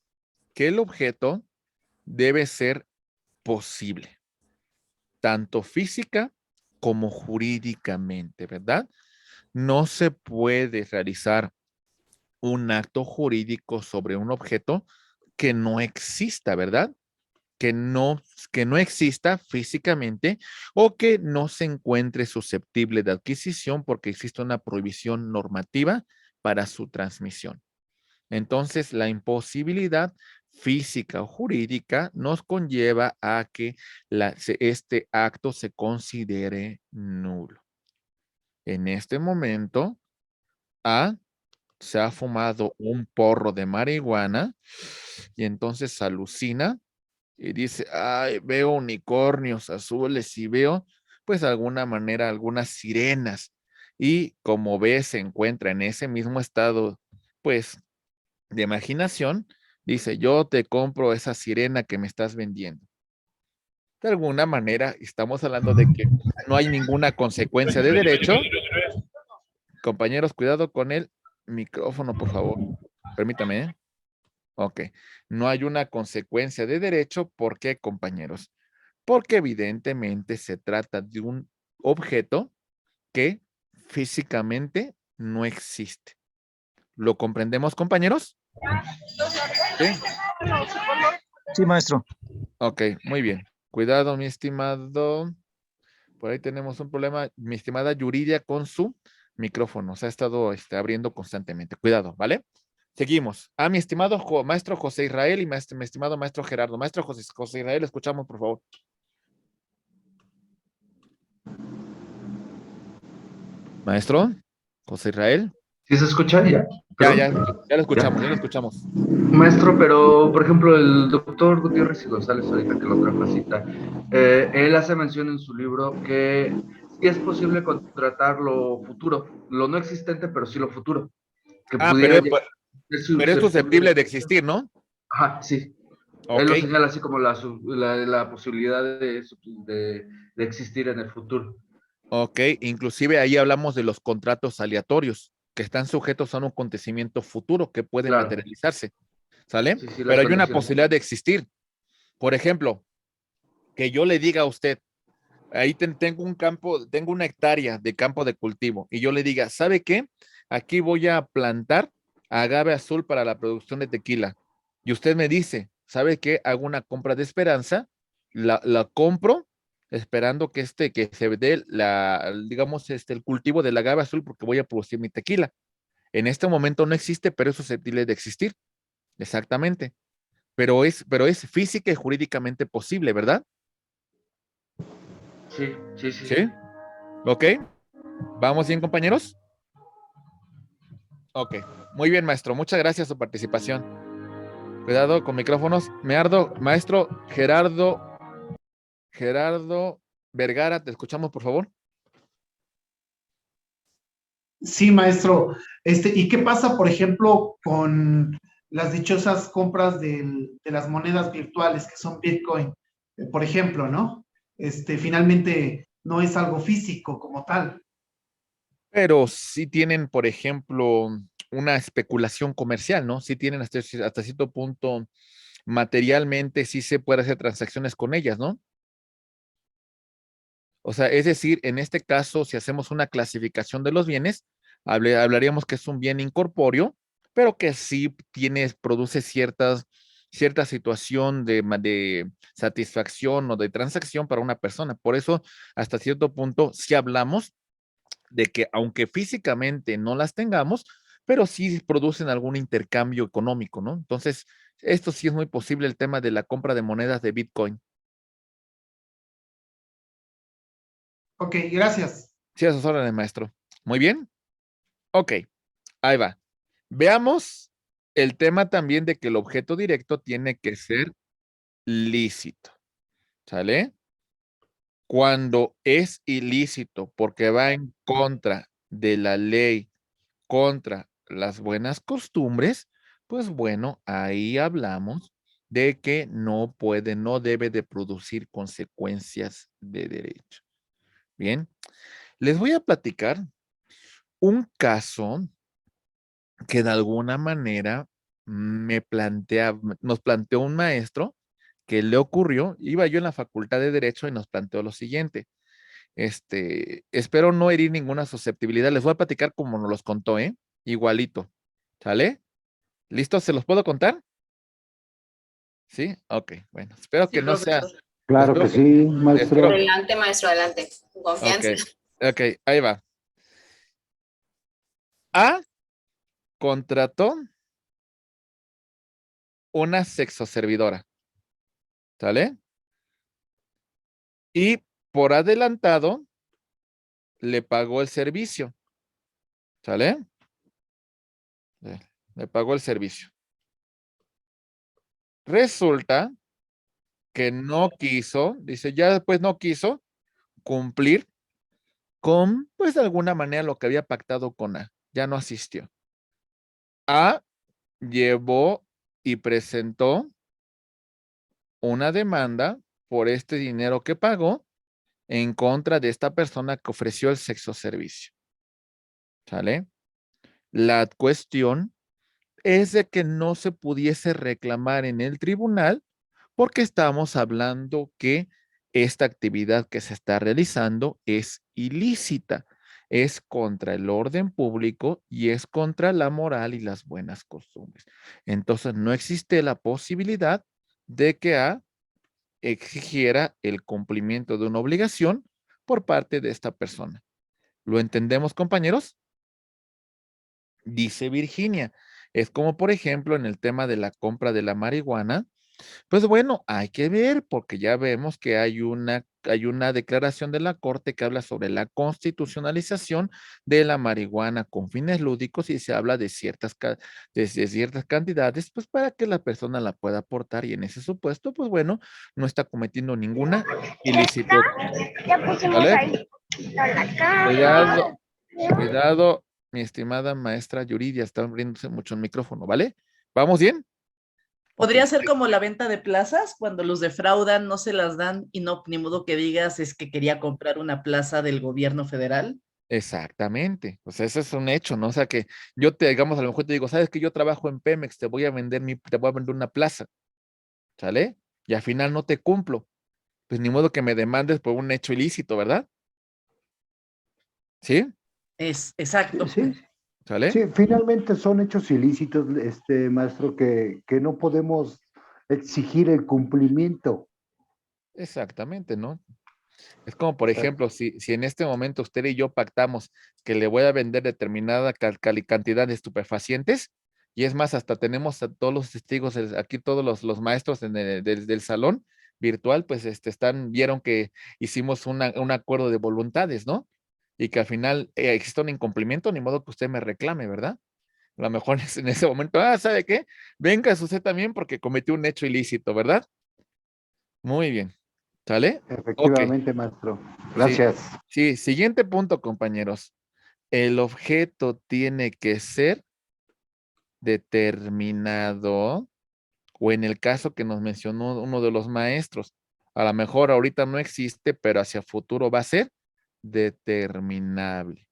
que el objeto debe ser posible, tanto física como jurídicamente, ¿verdad? No se puede realizar un acto jurídico sobre un objeto que no exista, ¿verdad? Que no exista físicamente o que no se encuentre susceptible de adquisición porque existe una prohibición normativa para su transmisión. Entonces, la imposibilidad física o jurídica nos conlleva a que este acto se considere nulo. En este momento, A se ha fumado un porro de marihuana y entonces alucina y dice, ay, veo unicornios azules y veo, pues de alguna manera, algunas sirenas. Y como ve, se encuentra en ese mismo estado, pues, de imaginación, dice, yo te compro esa sirena que me estás vendiendo. De alguna manera, estamos hablando de que no hay ninguna consecuencia de derecho. Compañeros, cuidado con el micrófono, por favor. Permítame, ¿eh? Ok. No hay una consecuencia de derecho. ¿Por qué, compañeros? Porque evidentemente se trata de un objeto que físicamente no existe. ¿Lo comprendemos, compañeros? Sí. Sí, maestro. Ok, muy bien. Cuidado, mi estimado. Por ahí tenemos un problema. Mi estimada Yuridia con su micrófono. Se ha estado abriendo constantemente. Cuidado, ¿vale? Seguimos. Mi estimado maestro José Israel y mi estimado maestro Gerardo. Maestro José Israel, escuchamos, por favor. Maestro José Israel. ¿Sí se escucha? Ya. Ya ¿Perdón? lo escuchamos, ya lo escuchamos. Maestro, pero por ejemplo, el doctor Gutiérrez y González, ahorita que lo trajo a cita, él hace mención en su libro que sí es posible contratar lo futuro, lo no existente, pero sí lo futuro, que pudiera llegar a ser pero es susceptible. susceptible de existir, ¿no? Ajá, sí. Él Ok. lo señala así como la posibilidad de existir en el futuro. Ok, inclusive ahí hablamos de los contratos aleatorios que están sujetos a un acontecimiento futuro que puede Claro. materializarse, ¿sale? Sí, sí, las Pero hay una condiciones. posibilidad de existir. Por ejemplo, que yo le diga a usted, ahí tengo un campo, tengo una hectárea de campo de cultivo y yo le diga, ¿sabe qué? Aquí voy a plantar agave azul para la producción de tequila. Y usted me dice, ¿sabe qué? Hago una compra de esperanza, la compro esperando que se dé digamos, el cultivo del agave azul porque voy a producir mi tequila. En este momento no existe, pero es susceptible de existir. Exactamente. Pero es física y jurídicamente posible, ¿verdad? Sí, sí, sí, ¿Sí? sí. ¿Ok? ¿Vamos bien, compañeros? Ok. Muy bien, maestro. Muchas gracias por su participación. Cuidado con micrófonos. Maestro Gerardo Vergara, te escuchamos, por favor. Sí, maestro. ¿Y qué pasa, por ejemplo, con las dichosas compras de las monedas virtuales que son Bitcoin? Por ejemplo, ¿no? Finalmente no es algo físico como tal. Pero sí tienen, por ejemplo, una especulación comercial, ¿no? Sí tienen hasta cierto punto materialmente, sí se puede hacer transacciones con ellas, ¿no? O sea, es decir, en este caso, si hacemos una clasificación de los bienes, hablaríamos que es un bien incorpóreo, pero que sí produce cierta situación de satisfacción o de transacción para una persona. Por eso, hasta cierto punto, sí hablamos de que aunque físicamente no las tengamos, pero sí producen algún intercambio económico, ¿no? Entonces, esto sí es muy posible el tema de la compra de monedas de Bitcoin. Ok, gracias. Sí, a sus órdenes, maestro. Muy bien. Ok, ahí va. Veamos el tema también de que el objeto directo tiene que ser lícito. ¿Sale? Cuando es ilícito porque va en contra de la ley, contra las buenas costumbres, pues bueno, ahí hablamos de que no debe de producir consecuencias de derecho. Bien, les voy a platicar un caso que de alguna manera nos planteó un maestro que le ocurrió, iba yo en la facultad de Derecho y nos planteó lo siguiente. Espero no herir ninguna susceptibilidad. Les voy a platicar como nos los contó, ¿eh? Igualito. ¿Sale? ¿Listo? ¿Se los puedo contar? ¿Sí? Ok, bueno. Espero Sí, que no sea. profesor. Claro que Espero que. sí, Espero. maestro. Adelante, maestro, adelante. Con Ok, confianza. ok, ahí va. A contrató una sexoservidora. ¿Sale? Y por adelantado le pagó el servicio. ¿Sale? Le pagó el servicio. Resulta que no quiso, dice, ya después no quiso cumplir con, pues de alguna manera lo que había pactado con A. Ya no asistió. A llevó y presentó una demanda por este dinero que pagó en contra de esta persona que ofreció el sexo servicio. ¿Sale? La cuestión es de que no se pudiese reclamar en el tribunal porque estamos hablando que esta actividad que se está realizando es ilícita, es contra el orden público y es contra la moral y las buenas costumbres. Entonces, no existe la posibilidad de que A exigiera el cumplimiento de una obligación por parte de esta persona. ¿Lo entendemos, compañeros? Dice Virginia. Es como, por ejemplo, en el tema de la compra de la marihuana. Pues bueno, hay que ver porque ya vemos que hay una declaración de la Corte que habla sobre la constitucionalización de la marihuana con fines lúdicos y se habla de ciertas cantidades, pues para que la persona la pueda aportar y en ese supuesto, pues bueno, no está cometiendo ninguna ilicitud. Ya pusimos ¿Vale? ahí la cama. Cuidado, cuidado, mi estimada maestra Yuridia, está abriéndose mucho el micrófono, ¿vale? ¿Vamos bien? Podría ser como la venta de plazas, cuando los defraudan, no se las dan y no, ni modo que digas es que quería comprar una plaza del gobierno federal. Exactamente. O sea, ese es un hecho, ¿no? O sea, que yo te, digamos, a lo mejor te digo, sabes que yo trabajo en Pemex, te voy a vender una plaza, ¿sale? Y al final no te cumplo. Pues ni modo que me demandes por un hecho ilícito, ¿verdad? ¿Sí? Es exacto. Sí, ¿Sale? sí, finalmente son hechos ilícitos, maestro, que no podemos exigir el cumplimiento. Exactamente, ¿no? Es como, por Exacto. ejemplo, si en este momento usted y yo pactamos que le voy a vender determinada cantidad de estupefacientes, y es más, hasta tenemos a todos los testigos, aquí todos los maestros del salón virtual, pues vieron que hicimos un acuerdo de voluntades, ¿no? Y que al final existe un incumplimiento, ni modo que usted me reclame, ¿verdad? A lo mejor en ese momento, ¿sabe qué? Venga usted también porque cometió un hecho ilícito, ¿verdad? Muy bien. ¿Sale? Ok. Efectivamente, maestro. Sí, Gracias. sí, siguiente punto, compañeros. El objeto tiene que ser determinado, o en el caso que nos mencionó uno de los maestros, a lo mejor ahorita no existe, pero hacia futuro va a ser determinable,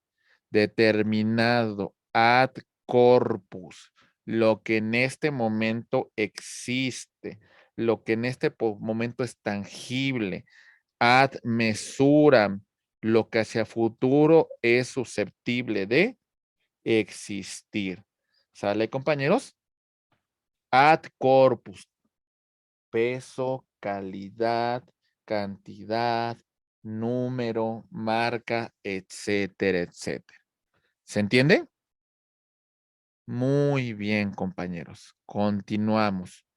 determinado, ad corpus, lo que en este momento existe, lo que en este momento es tangible, ad mesuram, lo que hacia futuro es susceptible de existir. ¿Sale, compañeros? Ad corpus, peso, calidad, cantidad, número, marca, etcétera, etcétera. ¿Se entiende? Muy bien, compañeros. Continuamos.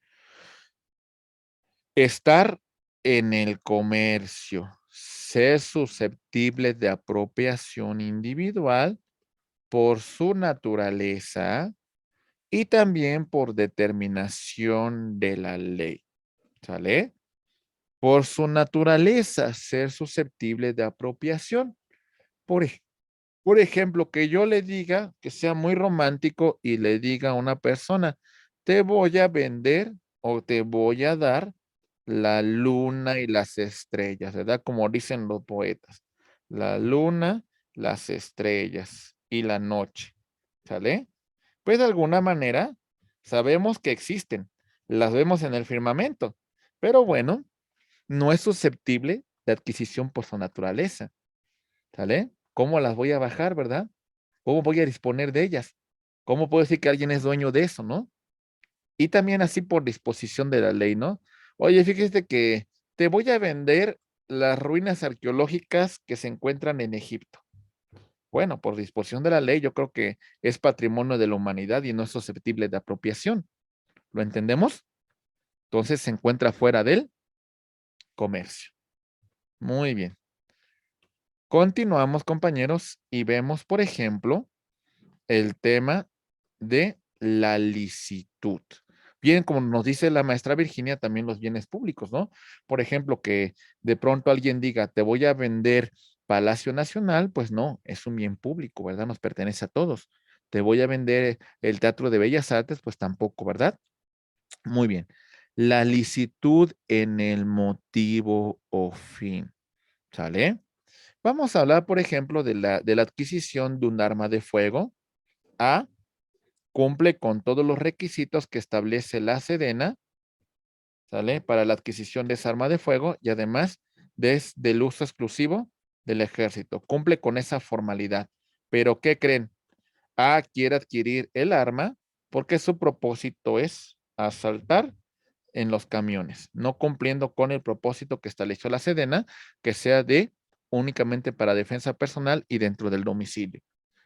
Estar en el comercio, ser susceptible de apropiación individual por su naturaleza y también por determinación de la ley. ¿Sale? Por su naturaleza, ser susceptible de apropiación. Por, por ejemplo, que yo le diga, que sea muy romántico y le diga a una persona, te voy a vender o te voy a dar la luna y las estrellas, ¿verdad? Como dicen los poetas. La luna, las estrellas y la noche, ¿sale? Pues de alguna manera sabemos que existen, las vemos en el firmamento, pero bueno, no es susceptible de adquisición por su naturaleza, ¿sale? ¿Cómo las voy a bajar, verdad? ¿Cómo voy a disponer de ellas? ¿Cómo puedo decir que alguien es dueño de eso, no? Y también así por disposición de la ley, ¿no? Oye, fíjate que te voy a vender las ruinas arqueológicas que se encuentran en Egipto. Bueno, por disposición de la ley, yo creo que es patrimonio de la humanidad y no es susceptible de apropiación. ¿Lo entendemos? Entonces se encuentra fuera del comercio. Muy bien. Continuamos, compañeros, y vemos, por ejemplo, el tema de la licitud. Bien, como nos dice la maestra Virginia, también los bienes públicos, ¿no? Por ejemplo, que de pronto alguien diga, te voy a vender Palacio Nacional, pues no, es un bien público, ¿verdad? Nos pertenece a todos. Te voy a vender el Teatro de Bellas Artes, pues tampoco, ¿verdad? Muy bien. La licitud en el motivo o fin, ¿sale? Vamos a hablar, por ejemplo, de la adquisición de un arma de fuego. A, cumple con todos los requisitos que establece la Sedena, ¿sale? Para la adquisición de esa arma de fuego y además del uso exclusivo del ejército. Cumple con esa formalidad. Pero, ¿qué creen? A quiere adquirir el arma porque su propósito es asaltar en los camiones, no cumpliendo con el propósito que estableció la Sedena, que sea de únicamente para defensa personal y dentro del domicilio.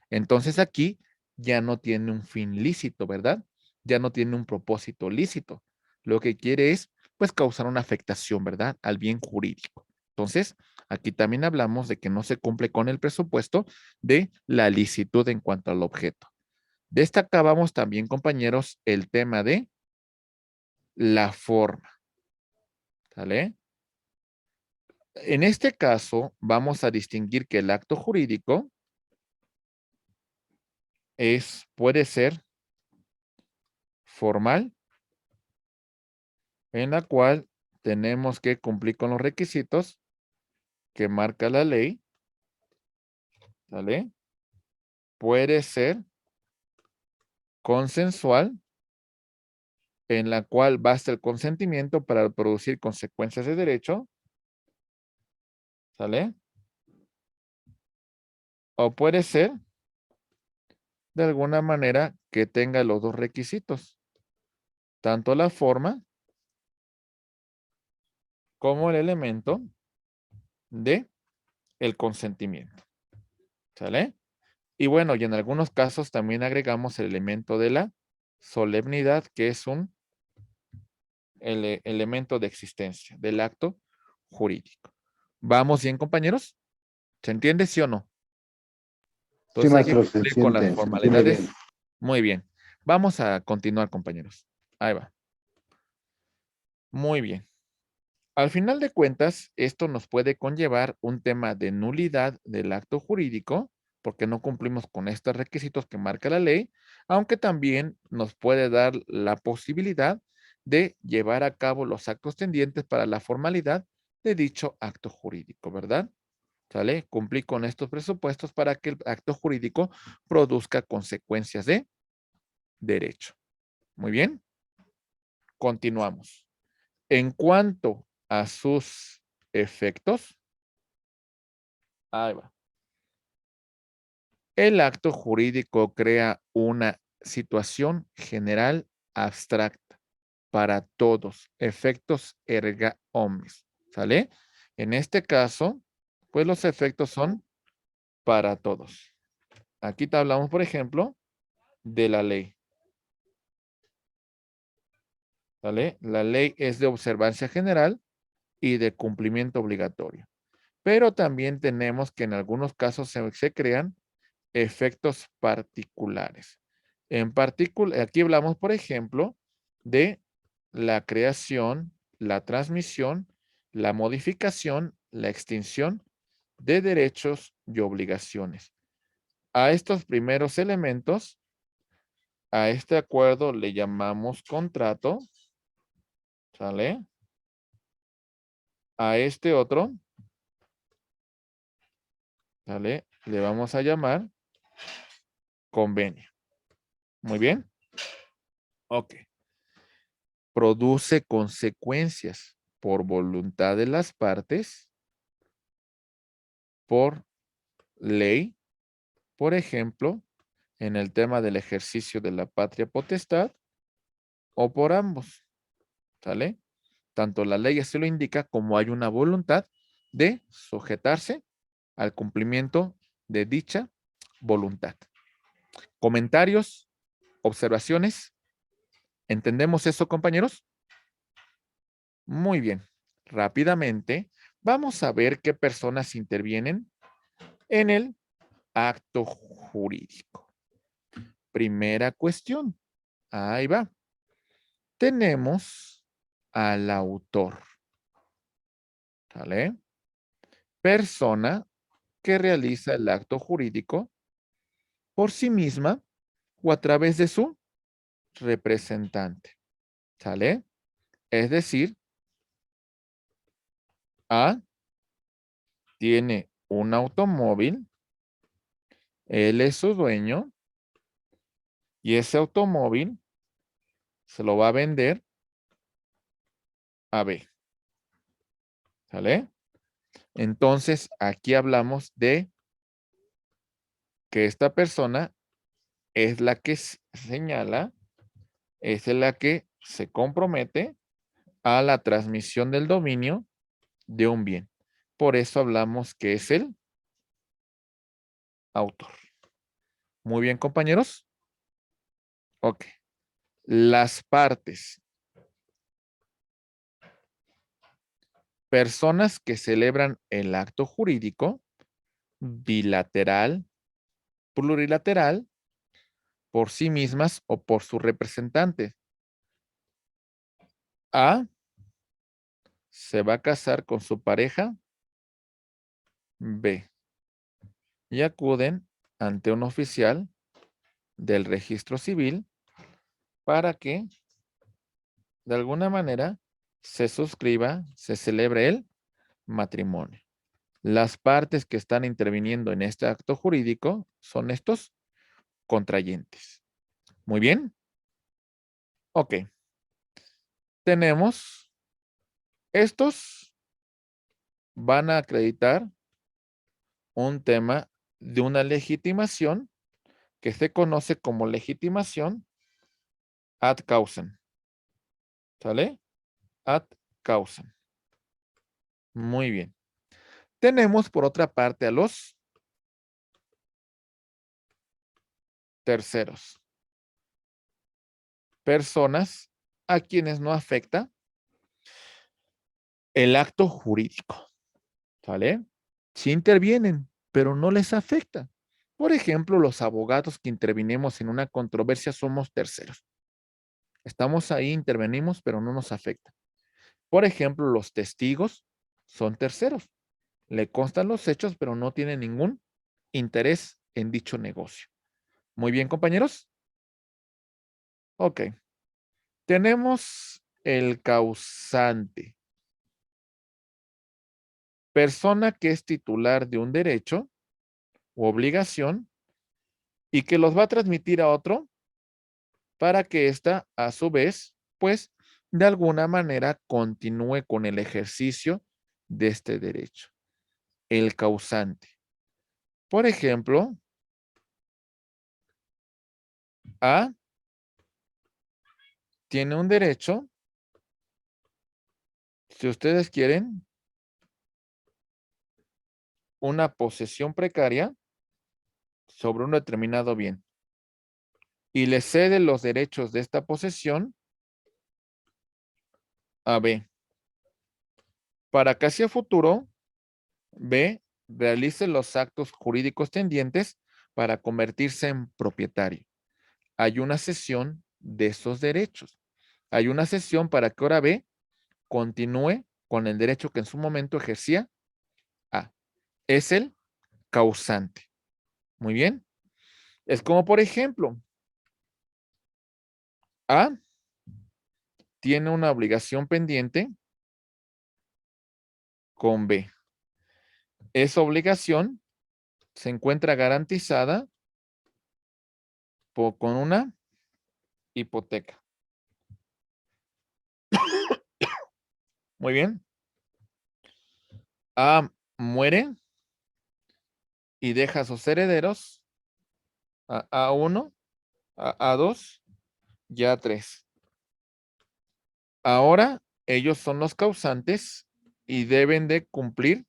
Entonces aquí ya no tiene un fin lícito, ¿verdad? Ya no tiene un propósito lícito. Lo que quiere es, pues, causar una afectación, ¿verdad? Al bien jurídico. Entonces, aquí también hablamos de que no se cumple con el presupuesto de la licitud en cuanto al objeto. Destacábamos también, compañeros, el tema de la forma, ¿sale? En este caso, vamos a distinguir que el acto jurídico puede ser formal en la cual tenemos que cumplir con los requisitos que marca la ley. ¿Sale? Puede ser consensual, en la cual basta el consentimiento para producir consecuencias de derecho. ¿Sale? O puede ser de alguna manera que tenga los dos requisitos, tanto la forma como el elemento de el consentimiento. ¿Sale? Y bueno, y en algunos casos también agregamos el elemento de la solemnidad, que es un elemento de existencia del acto jurídico. ¿Vamos bien, compañeros? ¿Se entiende, sí o no? Sí, Entonces hay que maestro, se cumplir con las entiende, se entiende formalidades. bien. Muy bien. Vamos a continuar, compañeros. Ahí va. Muy bien. Al final de cuentas, esto nos puede conllevar un tema de nulidad del acto jurídico, porque no cumplimos con estos requisitos que marca la ley, aunque también nos puede dar la posibilidad de llevar a cabo los actos tendientes para la formalidad de dicho acto jurídico, ¿verdad? ¿Sale? Cumplir con estos presupuestos para que el acto jurídico produzca consecuencias de derecho. Muy bien. Continuamos. En cuanto a sus efectos, ahí va. El acto jurídico crea una situación general abstracta para todos, efectos erga omnes, ¿sale? En este caso, pues los efectos son para todos. Aquí te hablamos, por ejemplo, de la ley, ¿sale? La ley es de observancia general y de cumplimiento obligatorio. Pero también tenemos que en algunos casos se crean efectos particulares. En particular, aquí hablamos, por ejemplo, de la creación, la transmisión, la modificación, la extinción de derechos y obligaciones. A estos primeros elementos, a este acuerdo le llamamos contrato, ¿sale? A este otro, ¿sale? Le vamos a llamar convenio. Muy bien. Ok. Produce consecuencias por voluntad de las partes, por ley, por ejemplo, en el tema del ejercicio de la patria potestad, o por ambos, ¿sale? Tanto la ley así lo indica como hay una voluntad de sujetarse al cumplimiento de dicha voluntad. ¿Comentarios? ¿Observaciones? ¿Entendemos eso, compañeros? Muy bien. Rápidamente, vamos a ver qué personas intervienen en el acto jurídico. Primera cuestión. Ahí va. Tenemos al autor. ¿Sale? Persona que realiza el acto jurídico por sí misma o a través de su representante. ¿Sale? Es decir, A tiene un automóvil, él es su dueño y ese automóvil se lo va a vender a B. ¿Sale? Entonces, aquí hablamos de que esta persona es la que señala, es la que se compromete a la transmisión del dominio de un bien. Por eso hablamos que es el autor. Muy bien, compañeros. Ok. Las partes. Personas que celebran el acto jurídico bilateral, plurilateral, por sí mismas o por su representante. A se va a casar con su pareja B y acuden ante un oficial del registro civil para que de alguna manera se suscriba, se celebre el matrimonio. Las partes que están interviniendo en este acto jurídico son estos contrayentes. Muy bien. Ok. Tenemos estos van a acreditar un tema de una legitimación que se conoce como legitimación ad causam. ¿Sale? Ad causam. Muy bien. Tenemos por otra parte a los terceros. Personas a quienes no afecta el acto jurídico. ¿Sale? Sí intervienen, pero no les afecta. Por ejemplo, los abogados que intervinimos en una controversia somos terceros. Estamos ahí, intervenimos, pero no nos afecta. Por ejemplo, los testigos son terceros. Le constan los hechos, pero no tienen ningún interés en dicho negocio. Muy bien, compañeros. Ok. Tenemos el causante. Persona que es titular de un derecho u obligación y que los va a transmitir a otro para que ésta, a su vez, pues, de alguna manera continúe con el ejercicio de este derecho. El causante. Por ejemplo, A tiene un derecho, si ustedes quieren, una posesión precaria sobre un determinado bien y le cede los derechos de esta posesión a B. Para que hacia futuro B realice los actos jurídicos tendientes para convertirse en propietario. Hay una cesión de esos derechos. Hay una cesión para que ahora B continúe con el derecho que en su momento ejercía A. Es el causante. Muy bien. Es como, por ejemplo, A tiene una obligación pendiente con B. Esa obligación se encuentra garantizada con una hipoteca. Muy bien. A muere y deja a sus herederos a A1, a A2 y a A3. Ahora ellos son los causantes y deben de cumplir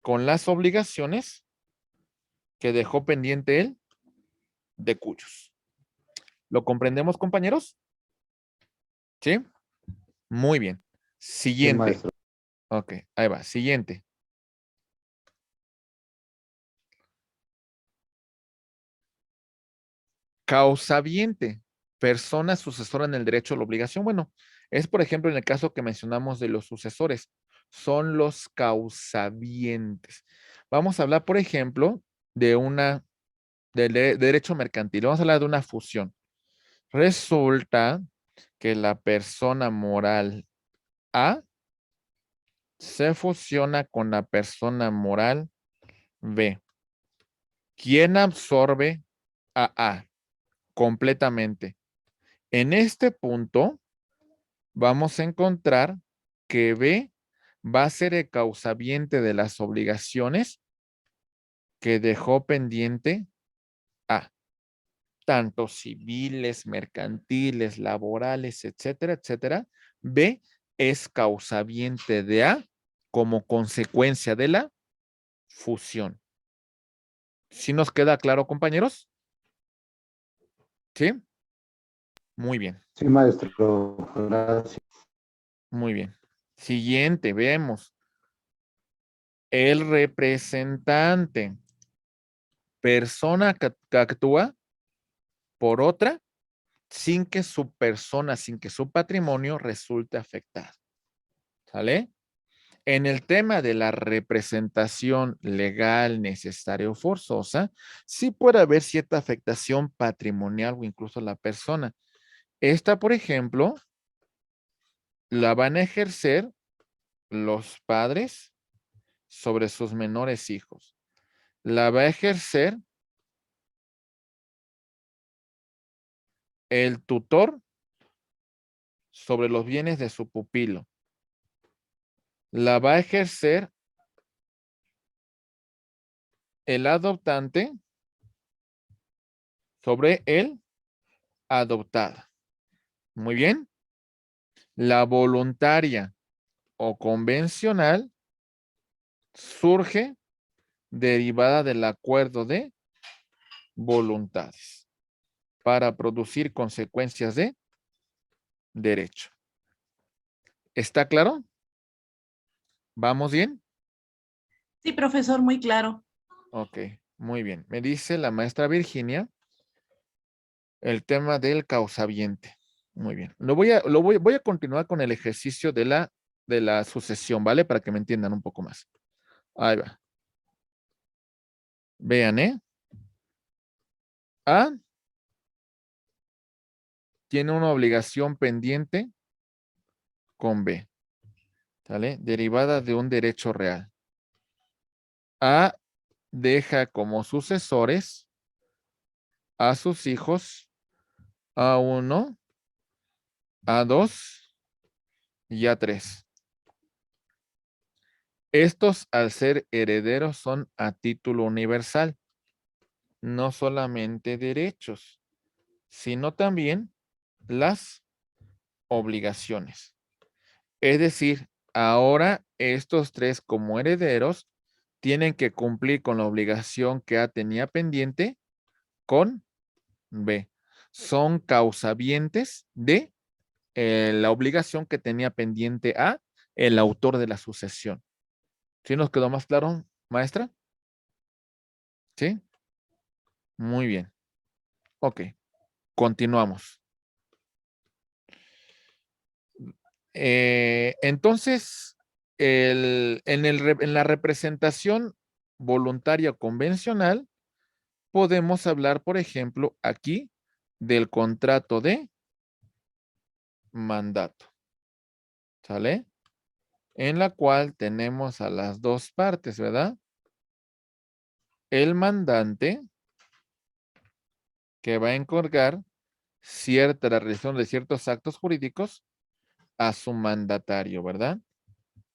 con las obligaciones que dejó pendiente él de cuyos. ¿Lo comprendemos, compañeros? ¿Sí? Muy bien. Sí, Siguiente. maestro. Ok, ahí va. Siguiente. Causaviente. Persona sucesora en el derecho a la obligación. Bueno, es por ejemplo en el caso que mencionamos de los sucesores. Son los causavientes. Vamos a hablar, por ejemplo, de derecho mercantil. Vamos a hablar de una fusión. Resulta que la persona moral A se fusiona con la persona moral B. ¿Quién absorbe a A? Completamente. En este punto, vamos a encontrar que B va a ser el causaviente de las obligaciones que dejó pendiente A, tanto civiles, mercantiles, laborales, etcétera, etcétera. B es causaviente de A como consecuencia de la fusión. ¿Sí nos queda claro, compañeros? ¿Sí? Muy bien, Sí, maestro. Gracias. muy bien. Siguiente, vemos. El representante. Persona que actúa por otra sin que su persona, sin que su patrimonio resulte afectado. ¿Sale? En el tema de la representación legal necesaria o forzosa, sí puede haber cierta afectación patrimonial o incluso la persona. Esta, por ejemplo, la van a ejercer los padres sobre sus menores hijos. La va a ejercer el tutor sobre los bienes de su pupilo. La va a ejercer el adoptante sobre el adoptado. Muy bien. La voluntaria o convencional surge derivada del acuerdo de voluntades para producir consecuencias de derecho. ¿Está claro? ¿Vamos bien? Sí, profesor, muy claro. Ok, muy bien. Me dice la maestra Virginia el tema del causaviente. Muy bien. Voy a continuar con el ejercicio de la sucesión, ¿vale? Para que me entiendan un poco más. Ahí va. Vean, ¿eh? A tiene una obligación pendiente con B, ¿sale? Derivada de un derecho real. A deja como sucesores a sus hijos A1, A2 y A3. Estos, al ser herederos, son a título universal, no solamente derechos, sino también las obligaciones. Es decir, ahora estos tres como herederos tienen que cumplir con la obligación que A tenía pendiente con B. Son causavientes de la obligación que tenía pendiente A, el autor de la sucesión. ¿Sí nos quedó más claro, maestra? ¿Sí? Muy bien. Ok, continuamos. Entonces, en la representación voluntaria convencional, podemos hablar, por ejemplo, aquí del contrato de mandato. ¿Sale? En la cual tenemos a las dos partes, ¿verdad? El mandante, que va a encargar la realización de ciertos actos jurídicos a su mandatario, ¿verdad?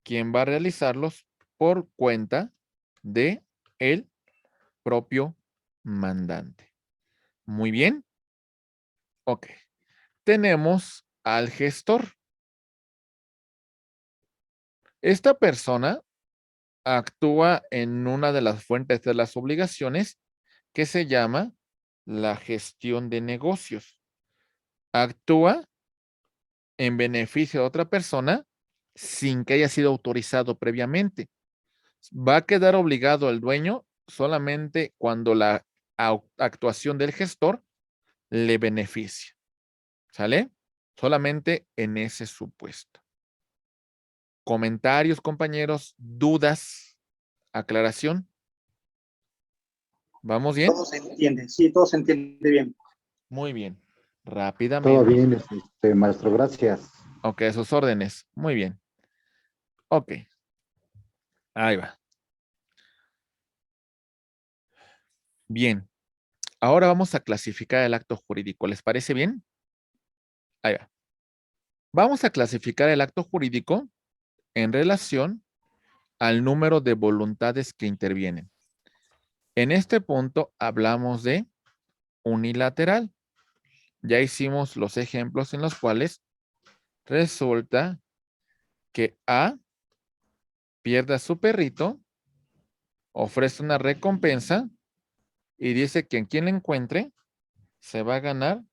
Quien va a realizarlos por cuenta de el propio mandante. Muy bien. Ok. Tenemos al gestor. Esta persona actúa en una de las fuentes de las obligaciones que se llama la gestión de negocios. Actúa en beneficio de otra persona sin que haya sido autorizado previamente. Va a quedar obligado el dueño solamente cuando la actuación del gestor le beneficia. ¿Sale? Solamente en ese supuesto. Comentarios, compañeros, dudas, aclaración. ¿Vamos bien? Todo se entiende, sí, todo se entiende bien. Muy bien. Todo Rápidamente. bien, maestro, gracias. Ok, a sus órdenes. Muy bien. Ok. Ahí va. Bien. Ahora vamos a clasificar el acto jurídico. ¿Les parece bien? Ahí va. Vamos a clasificar el acto jurídico en relación al número de voluntades que intervienen. En este punto hablamos de unilateral. Ya hicimos los ejemplos en los cuales resulta que A pierde a su perrito, ofrece una recompensa y dice que quien le encuentre se va a ganar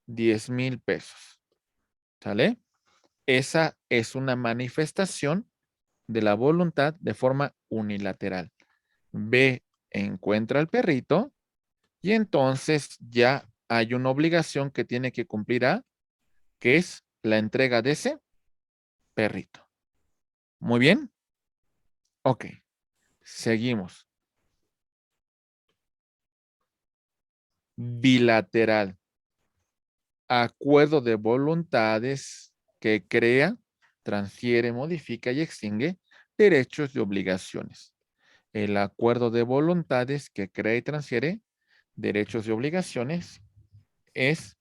10,000 pesos. ¿Sale? Esa es una manifestación de la voluntad de forma unilateral. B encuentra al perrito y entonces ya hay una obligación que tiene que cumplir A, que es la entrega de ese perrito. Muy bien. Ok. Seguimos. Bilateral. Acuerdo de voluntades que crea, transfiere, modifica y extingue derechos y obligaciones. El acuerdo de voluntades que crea y transfiere derechos y obligaciones es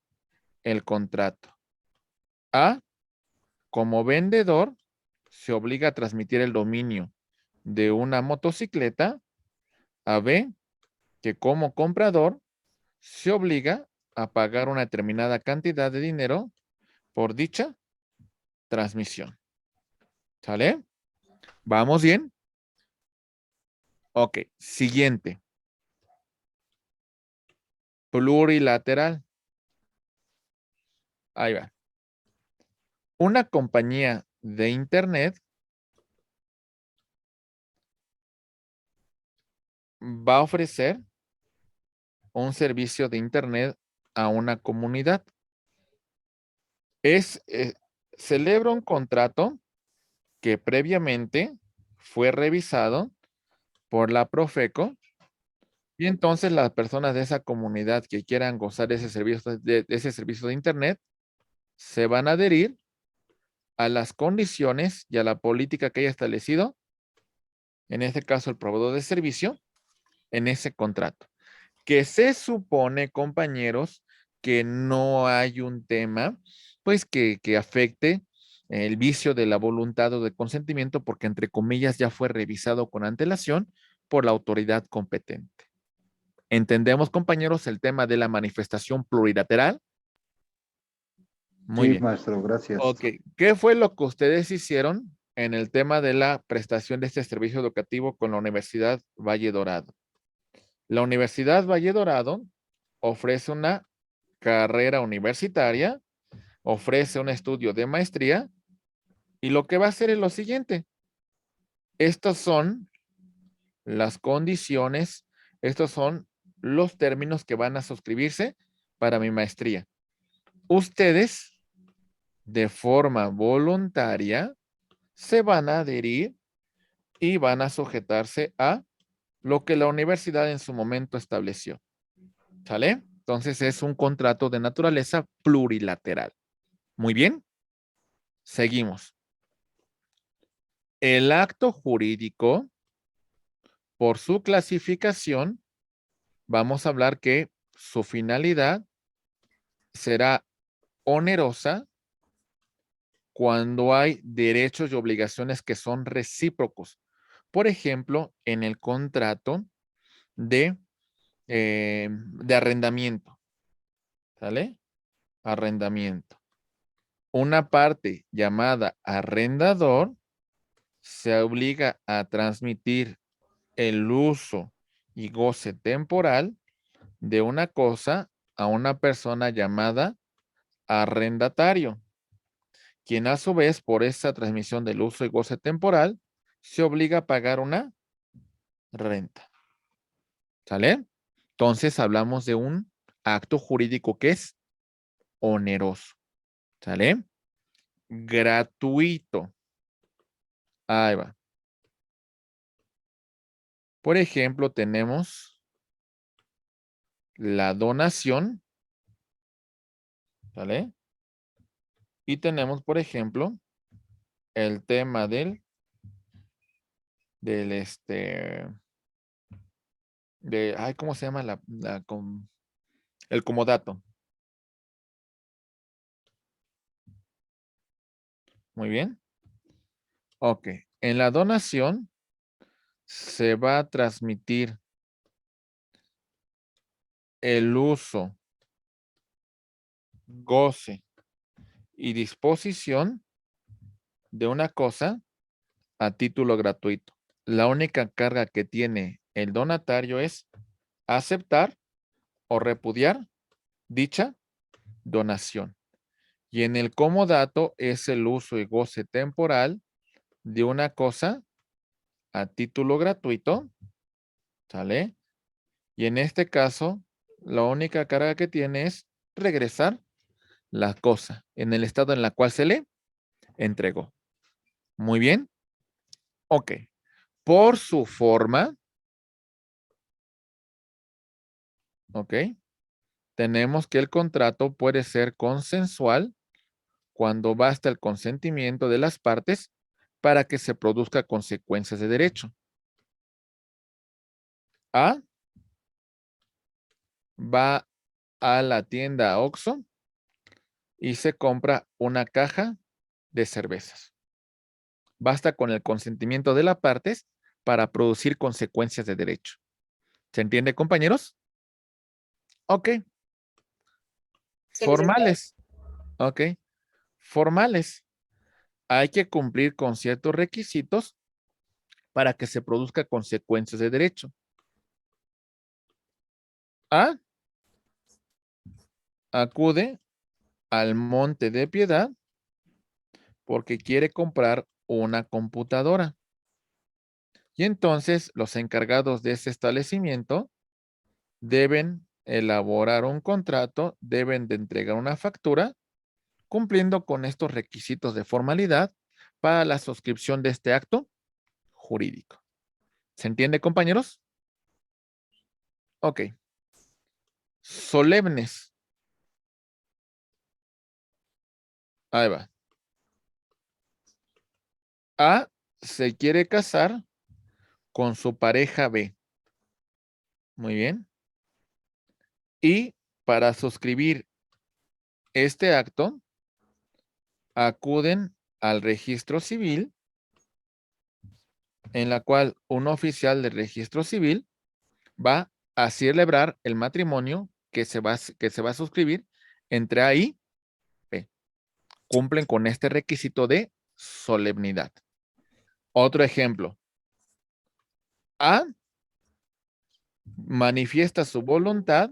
el contrato. A, como vendedor, se obliga a transmitir el dominio de una motocicleta. A B, que como comprador se obliga a pagar una determinada cantidad de dinero por dicha transmisión. ¿Sale? ¿Vamos bien? Ok, siguiente. Plurilateral. Ahí va. Una compañía de internet va a ofrecer un servicio de internet a una comunidad. Celebra un contrato que previamente fue revisado por la Profeco y entonces las personas de esa comunidad que quieran gozar de ese servicio de internet se van a adherir a las condiciones y a la política que haya establecido, en este caso el proveedor de servicio, en ese contrato. Que se supone, compañeros, que no hay un tema, pues que afecte el vicio de la voluntad o de consentimiento, porque entre comillas ya fue revisado con antelación por la autoridad competente. ¿Entendemos, compañeros, el tema de la manifestación plurilateral? Muy Sí, bien. maestro, gracias. Ok, ¿qué fue lo que ustedes hicieron en el tema de la prestación de este servicio educativo con la Universidad Valle Dorado? La Universidad Valle Dorado ofrece una carrera universitaria, ofrece un estudio de maestría y lo que va a hacer es lo siguiente. Estas son las condiciones, estos son los términos que van a suscribirse para mi maestría. Ustedes, de forma voluntaria, se van a adherir y van a sujetarse a lo que la universidad en su momento estableció. ¿Sale? Entonces es un contrato de naturaleza plurilateral. Muy bien. Seguimos. El acto jurídico, por su clasificación, vamos a hablar que su finalidad será onerosa cuando hay derechos y obligaciones que son recíprocos. Por ejemplo, en el contrato de arrendamiento. ¿Sale? Arrendamiento. Una parte llamada arrendador se obliga a transmitir el uso y goce temporal de una cosa a una persona llamada arrendatario, quien a su vez por esa transmisión del uso y goce temporal se obliga a pagar una renta. ¿Sale? Entonces hablamos de un acto jurídico que es oneroso. ¿Sale? Gratuito. Ahí va. Por ejemplo, tenemos la donación. ¿Vale? Y tenemos, por ejemplo, el tema del ¿cómo se llama el comodato? Muy bien. Ok. En la donación se va a transmitir el uso, goce y disposición de una cosa a título gratuito. La única carga que tiene el donatario es aceptar o repudiar dicha donación. Y en el comodato es el uso y goce temporal de una cosa a título gratuito. ¿Sale? Y en este caso, la única carga que tiene es regresar la cosa en el estado en la cual se le entregó. Muy bien. Ok. Por su forma, ok, tenemos que el contrato puede ser consensual cuando basta el consentimiento de las partes para que se produzca consecuencias de derecho. A va a la tienda Oxxo y se compra una caja de cervezas. Basta con el consentimiento de las partes para producir consecuencias de derecho. ¿Se entiende, compañeros? Ok. Sí, Formales. Ok. Formales. Hay que cumplir con ciertos requisitos para que se produzca consecuencias de derecho. A. Acude al Monte de Piedad porque quiere comprar una computadora. Y entonces los encargados de ese establecimiento deben elaborar un contrato, deben de entregar una factura, cumpliendo con estos requisitos de formalidad para la suscripción de este acto jurídico. ¿Se entiende, compañeros? Ok. Solemnes. Ahí va. A se quiere casar con su pareja B. Muy bien. Y para suscribir este acto, acuden al registro civil, en la cual un oficial del registro civil va a celebrar el matrimonio que se va a suscribir entre A y B. Cumplen con este requisito de solemnidad. Otro ejemplo. A manifiesta su voluntad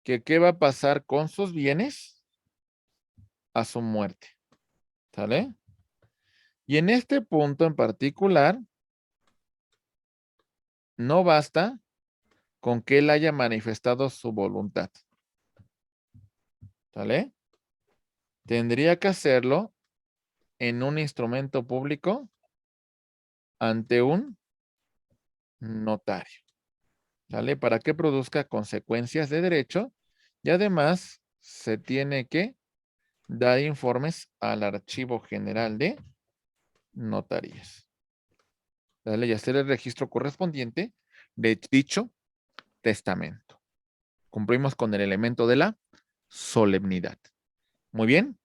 que qué va a pasar con sus bienes a su muerte. ¿Sale? Y en este punto en particular, no basta con que él haya manifestado su voluntad. ¿Sale? Tendría que hacerlo en un instrumento público ante un notario. ¿Sale? Para que produzca consecuencias de derecho y además se tiene que dar informes al Archivo General de Notarías. ¿Sale? Y hacer el registro correspondiente de dicho testamento. Cumplimos con el elemento de la solemnidad. Muy bien.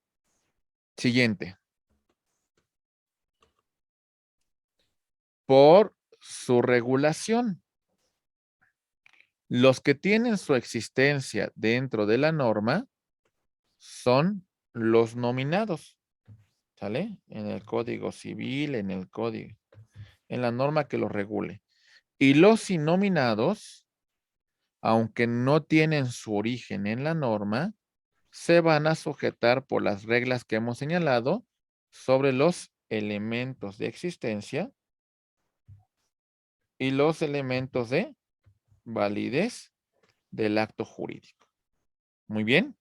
Siguiente. Por su regulación. Los que tienen su existencia dentro de la norma son los nominados. ¿Sale? En el Código Civil, en el Código, en la norma que los regule. Y los innominados, aunque no tienen su origen en la norma, se van a sujetar por las reglas que hemos señalado sobre los elementos de existencia y los elementos de validez del acto jurídico. Muy bien.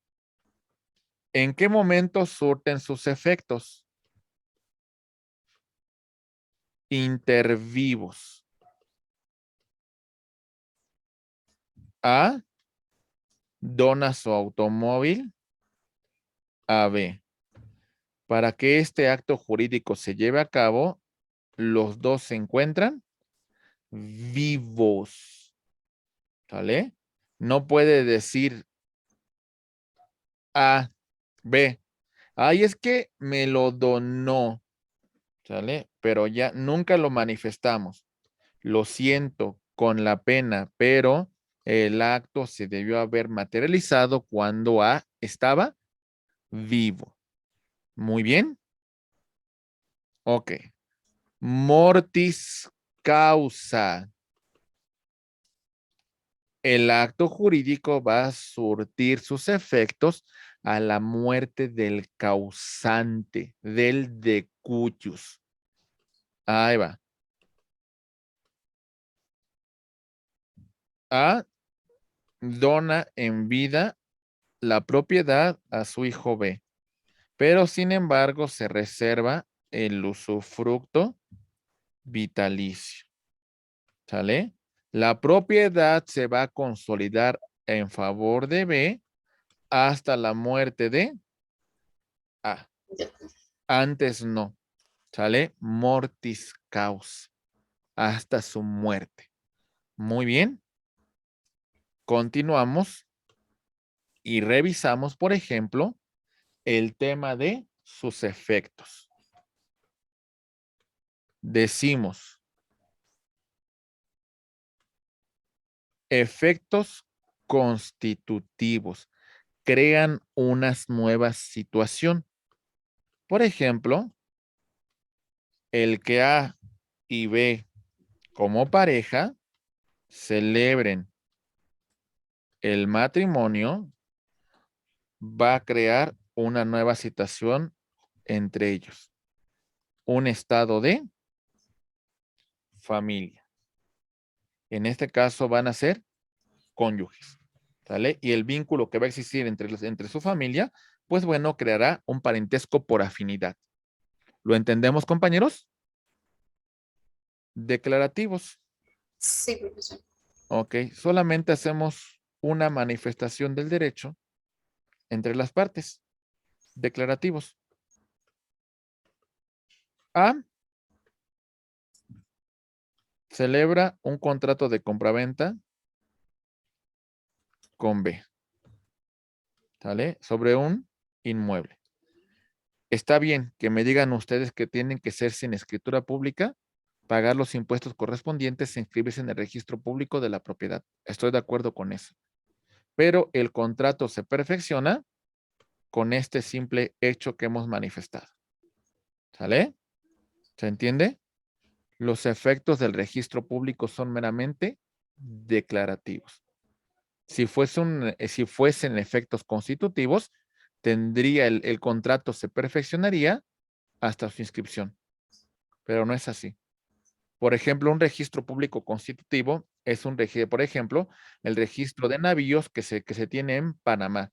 ¿En qué momento surten sus efectos? Intervivos. A. Dona su automóvil a B. Para que este acto jurídico se lleve a cabo, los dos se encuentran vivos. ¿Sale? No puede decir A, B. Ay, es que me lo donó. ¿Sale? Pero ya nunca lo manifestamos. Lo siento con la pena, pero el acto se debió haber materializado cuando A estaba vivo. Muy bien. Ok. Mortis causa. El acto jurídico va a surtir sus efectos a la muerte del causante, del decutius. Ahí va. A dona en vida la propiedad a su hijo B, pero sin embargo se reserva el usufructo vitalicio. ¿Sale? La propiedad se va a consolidar en favor de B hasta la muerte de A. Antes no. ¿Sale? Mortis causa. Hasta su muerte. Muy bien. Continuamos y revisamos, por ejemplo, el tema de sus efectos. Decimos efectos constitutivos. Crean una nueva situación. Por ejemplo, el que A y B como pareja celebren el matrimonio va a crear una nueva situación entre ellos. Un estado de familia. En este caso van a ser cónyuges. ¿Sale? Y el vínculo que va a existir entre su familia, pues bueno, creará un parentesco por afinidad. ¿Lo entendemos, compañeros? Declarativos. Sí, profesor. Ok, solamente hacemos una manifestación del derecho entre las partes. Declarativos. A celebra un contrato de compraventa con B. ¿Sale? Sobre un inmueble. Está bien que me digan ustedes que tienen que ser sin escritura pública, pagar los impuestos correspondientes e inscribirse en el registro público de la propiedad. Estoy de acuerdo con eso. Pero el contrato se perfecciona con este simple hecho que hemos manifestado. ¿Sale? ¿Se entiende? Los efectos del registro público son meramente declarativos. Si fuesen efectos constitutivos, tendría el contrato se perfeccionaría hasta su inscripción. Pero no es así. Por ejemplo, un registro público constitutivo es un registro, por ejemplo, el registro de navíos que se tiene en Panamá.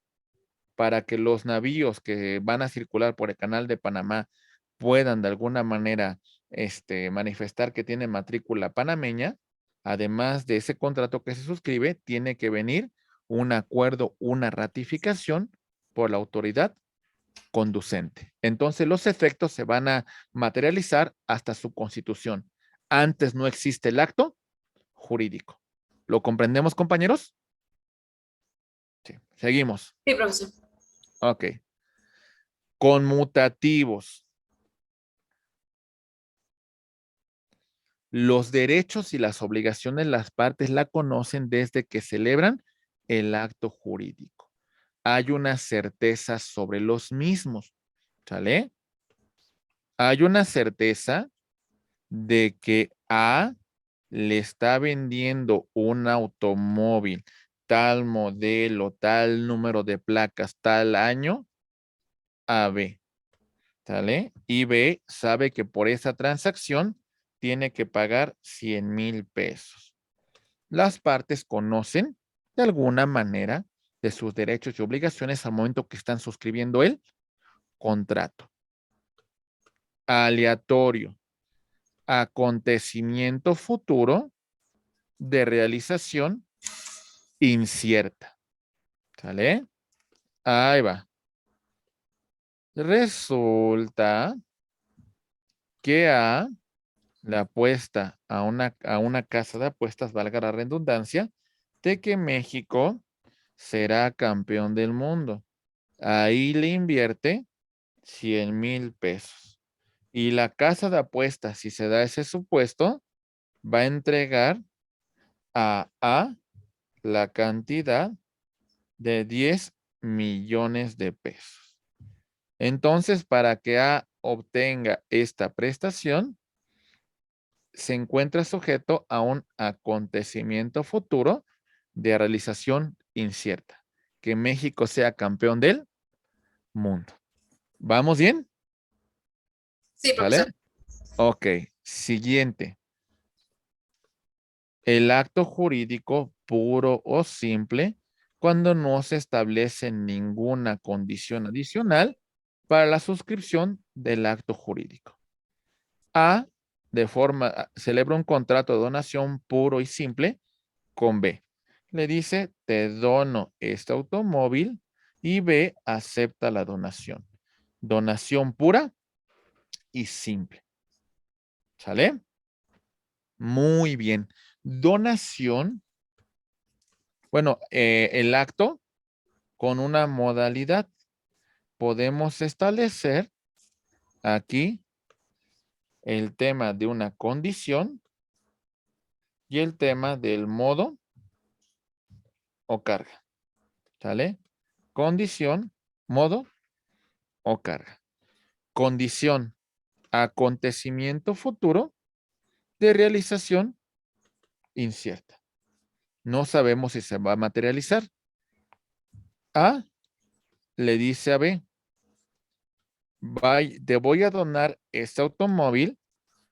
Para que los navíos que van a circular por el canal de Panamá puedan de alguna manera manifestar que tienen matrícula panameña, además de ese contrato que se suscribe, tiene que venir un acuerdo, una ratificación por la autoridad conducente. Entonces los efectos se van a materializar hasta su constitución. Antes no existe el acto jurídico. ¿Lo comprendemos, compañeros? Sí. Seguimos. Sí, profesor. Ok. Conmutativos. Los derechos y las obligaciones las partes la conocen desde que celebran el acto jurídico. Hay una certeza sobre los mismos. ¿Sale? Hay una certeza de que A le está vendiendo un automóvil, tal modelo, tal número de placas, tal año, a B. ¿Sale? Y B sabe que por esa transacción tiene que pagar 100,000 pesos. Las partes conocen de alguna manera de sus derechos y obligaciones al momento que están suscribiendo el contrato. Aleatorio. Acontecimiento futuro de realización incierta. ¿Sale? Ahí va. Resulta que A le apuesta a una casa de apuestas, valga la redundancia, de que México será campeón del mundo. Ahí le invierte 100,000 pesos. Y la casa de apuestas, si se da ese supuesto, va a entregar a la cantidad de 10 millones de pesos. Entonces, para que A obtenga esta prestación, se encuentra sujeto a un acontecimiento futuro de realización incierta. Que México sea campeón del mundo. ¿Vamos bien? Sí, ¿Vale? profesor. Ok. Siguiente. El acto jurídico puro o simple cuando no se establece ninguna condición adicional para la suscripción del acto jurídico. A, celebra un contrato de donación puro y simple con B. Le dice, te dono este automóvil y B acepta la donación. Donación pura y simple. ¿Sale? Muy bien. Donación. Bueno, el acto con una modalidad. Podemos establecer aquí el tema de una condición y el tema del modo o carga. ¿Sale? Condición, modo o carga. Condición, acontecimiento futuro de realización incierta. No sabemos si se va a materializar. A le dice a B, te voy a donar este automóvil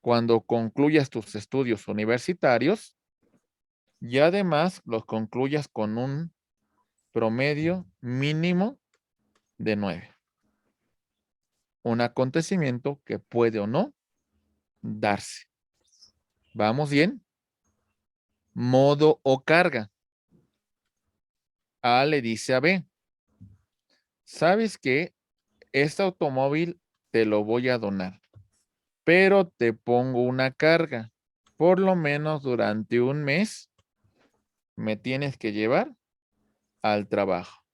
cuando concluyas tus estudios universitarios y además los concluyas con un promedio mínimo de 9. Un acontecimiento que puede o no darse. ¿Vamos bien? Modo o carga. A le dice a B, ¿sabes qué? Este automóvil te lo voy a donar, pero te pongo una carga. Por lo menos durante un mes me tienes que llevar al trabajo.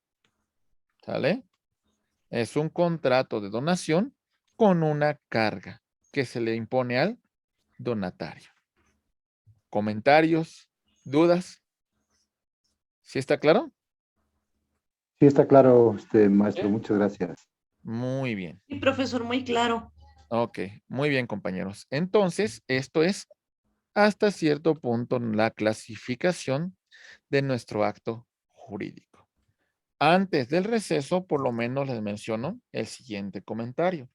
¿Sale? Es un contrato de donación con una carga que se le impone al donatario. ¿Comentarios? ¿Dudas? ¿Sí está claro? Sí, está claro, maestro. ¿Sí? Muchas gracias. Muy bien. Sí, profesor, muy claro. Ok, muy bien, compañeros. Entonces, esto es hasta cierto punto la clasificación de nuestro acto jurídico. Antes del receso, por lo menos les menciono el siguiente comentario.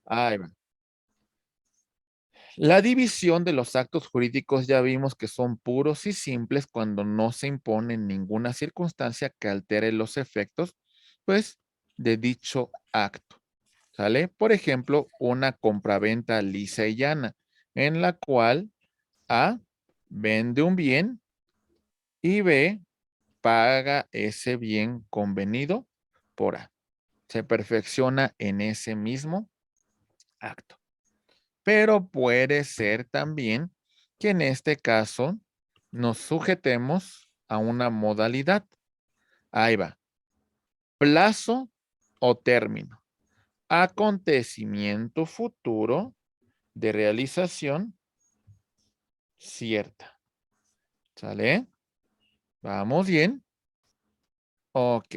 Ahí va. La división de los actos jurídicos ya vimos que son puros y simples cuando no se impone ninguna circunstancia que altere los efectos, pues, de dicho acto. ¿Sale? Por ejemplo, una compraventa lisa y llana, en la cual A vende un bien y B paga ese bien convenido por A. Se perfecciona en ese mismo acto. Pero puede ser también que en este caso nos sujetemos a una modalidad. Ahí va. Plazo o término. Acontecimiento futuro de realización cierta. ¿Sale? ¿Vamos bien? Ok.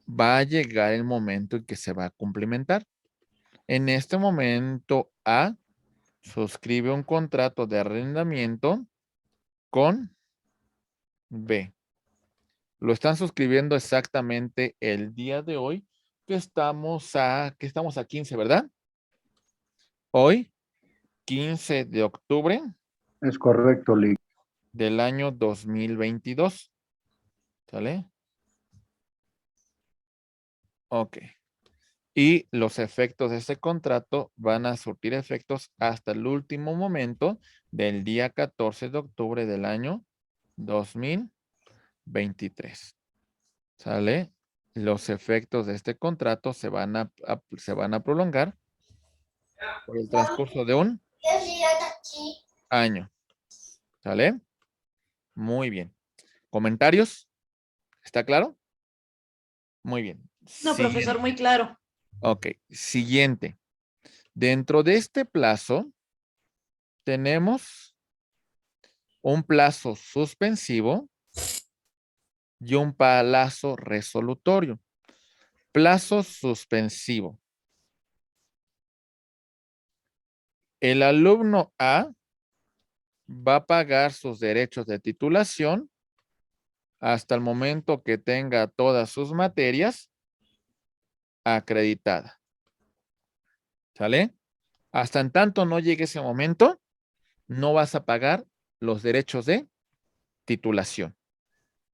Va a llegar el momento en que se va a cumplimentar. En este momento A suscribe un contrato de arrendamiento con B. Lo están suscribiendo exactamente el día de hoy, que estamos a 15, ¿verdad? Hoy, 15 de octubre Es correcto, Lee. del año 2022. ¿Sale? Ok. Y los efectos de ese contrato van a surtir efectos hasta el último momento del día 14 de octubre del año 2023. ¿Sale? Los efectos de este contrato se van a prolongar por el transcurso de un año. ¿Sale? Muy bien. ¿Comentarios? ¿Está claro? Muy bien. No, profesor, muy claro. Ok. Siguiente. Dentro de este plazo tenemos un plazo suspensivo y un plazo resolutorio. Plazo suspensivo. El alumno A va a pagar sus derechos de titulación hasta el momento que tenga todas sus materias acreditadas. ¿Sale? Hasta en tanto no llegue ese momento, no vas a pagar los derechos de titulación.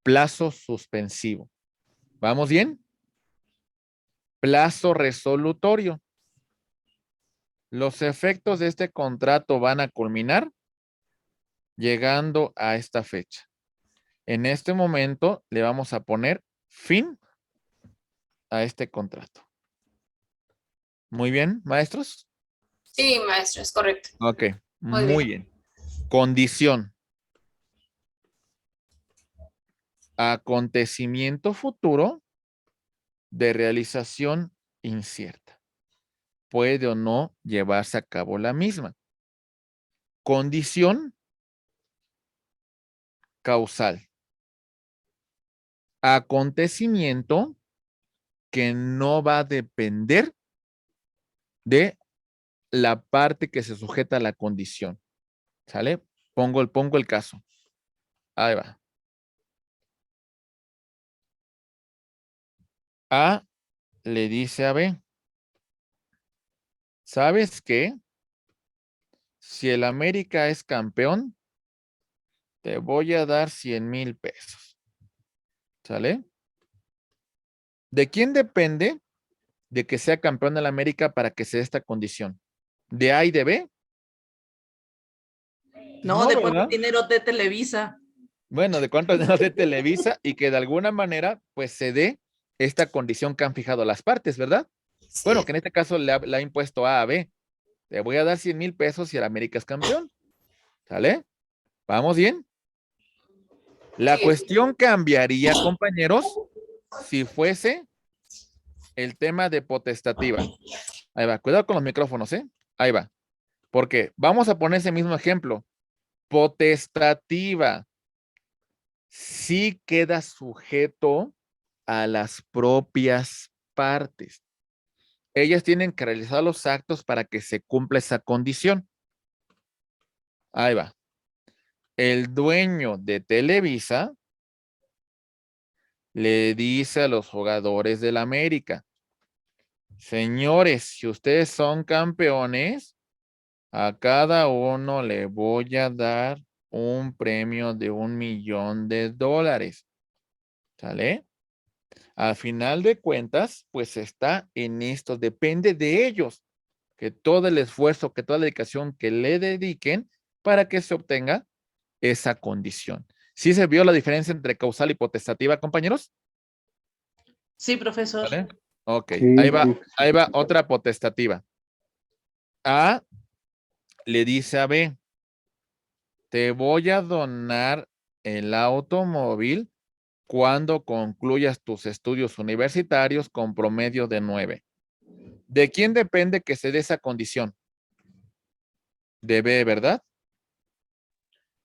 Plazo suspensivo. ¿Vamos bien? Plazo resolutorio. Los efectos de este contrato van a culminar llegando a esta fecha. En este momento le vamos a poner fin a este contrato. Muy bien, maestros. Sí, maestro, es correcto. Ok, Muy muy bien. bien. Condición. Acontecimiento futuro de realización incierta. Puede o no llevarse a cabo la misma. Condición causal. Acontecimiento que no va a depender de la parte que se sujeta a la condición. ¿Sale? Pongo el caso. Ahí va. A le dice a B, ¿sabes qué? Si el América es campeón, te voy a dar 100,000 pesos. ¿Sale? ¿De quién depende de que sea campeón del América para que se dé esta condición? ¿De A y de B? No, de cuánto ¿verdad? dinero de Televisa. Bueno, de cuánto dinero de Televisa y que de alguna manera pues se dé esta condición que han fijado las partes, ¿verdad? Sí. Bueno, que en este caso le ha impuesto A B. Te voy a dar 100,000 pesos si el América es campeón. ¿Sale? ¿Vamos bien? La Sí. cuestión cambiaría, compañeros, si fuese el tema de potestativa. Ahí va, cuidado con los micrófonos, ¿eh? Ahí va. Porque vamos a poner ese mismo ejemplo. Potestativa. Sí queda sujeto a las propias partes. Ellas tienen que realizar los actos para que se cumpla esa condición. Ahí va. El dueño de Televisa le dice a los jugadores del América, señores, si ustedes son campeones, a cada uno le voy a dar un premio de $1,000,000. ¿Sale? Al final de cuentas, pues está en esto, depende de ellos, que todo el esfuerzo, que toda la dedicación que le dediquen para que se obtenga esa condición. ¿Sí se vio la diferencia entre causal y potestativa, compañeros? Sí, profesor. ¿Vale? Ok, Sí, sí. ahí va otra potestativa. A le dice a B, te voy a donar el automóvil cuando concluyas tus estudios universitarios con promedio de 9. ¿De quién depende que se dé esa condición? De B, ¿verdad?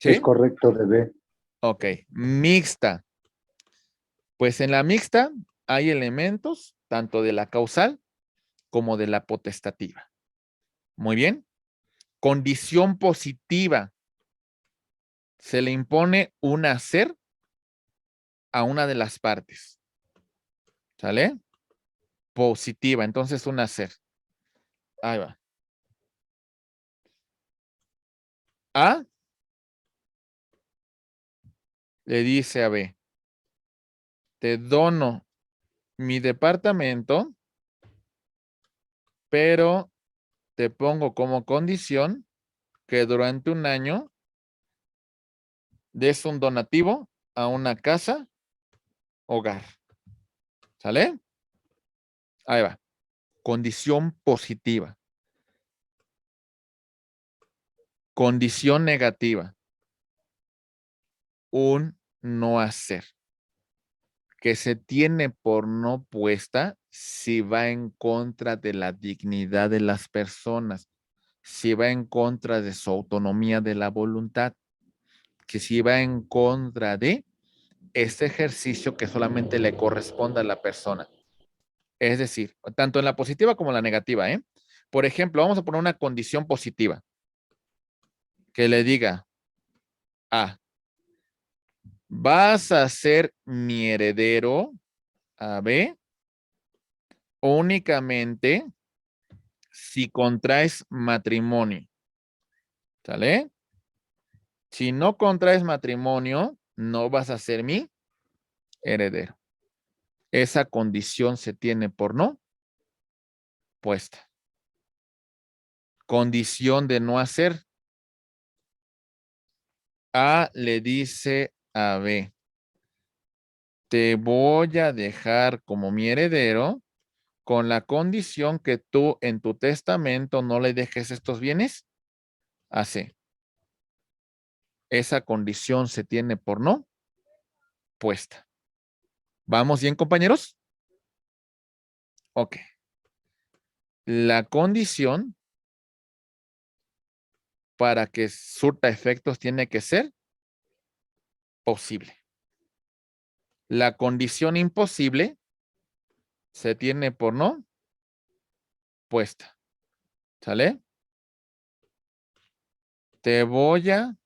Es ¿Sí? correcto de B. Ok. Mixta. Pues en la mixta hay elementos tanto de la causal como de la potestativa. Muy bien. Condición positiva. Se le impone un hacer a una de las partes. ¿Sale? Positiva. Entonces un hacer. Ahí va. A le dice a B, te dono mi departamento, pero te pongo como condición que durante un año des un donativo a una casa hogar. ¿Sale? Ahí va. Condición positiva. Condición negativa. Un no hacer. Que se tiene por no puesta si va en contra de la dignidad de las personas, si va en contra de su autonomía de la voluntad, que si va en contra de este ejercicio que solamente le corresponde a la persona. Es decir, tanto en la positiva como en la negativa, ¿eh? Por ejemplo, vamos a poner una condición positiva que le diga, vas a ser mi heredero, a B, únicamente si contraes matrimonio. ¿Sale? Si no contraes matrimonio, no vas a ser mi heredero. Esa condición se tiene por no puesta. Condición de no hacer. A le dice a B, te voy a dejar como mi heredero con la condición que tú en tu testamento no le dejes estos bienes a C. Esa condición se tiene por no puesta. ¿Vamos bien, compañeros? Ok. La condición para que surta efectos tiene que ser posible. La condición imposible se tiene por no puesta. ¿Sale? Te voy a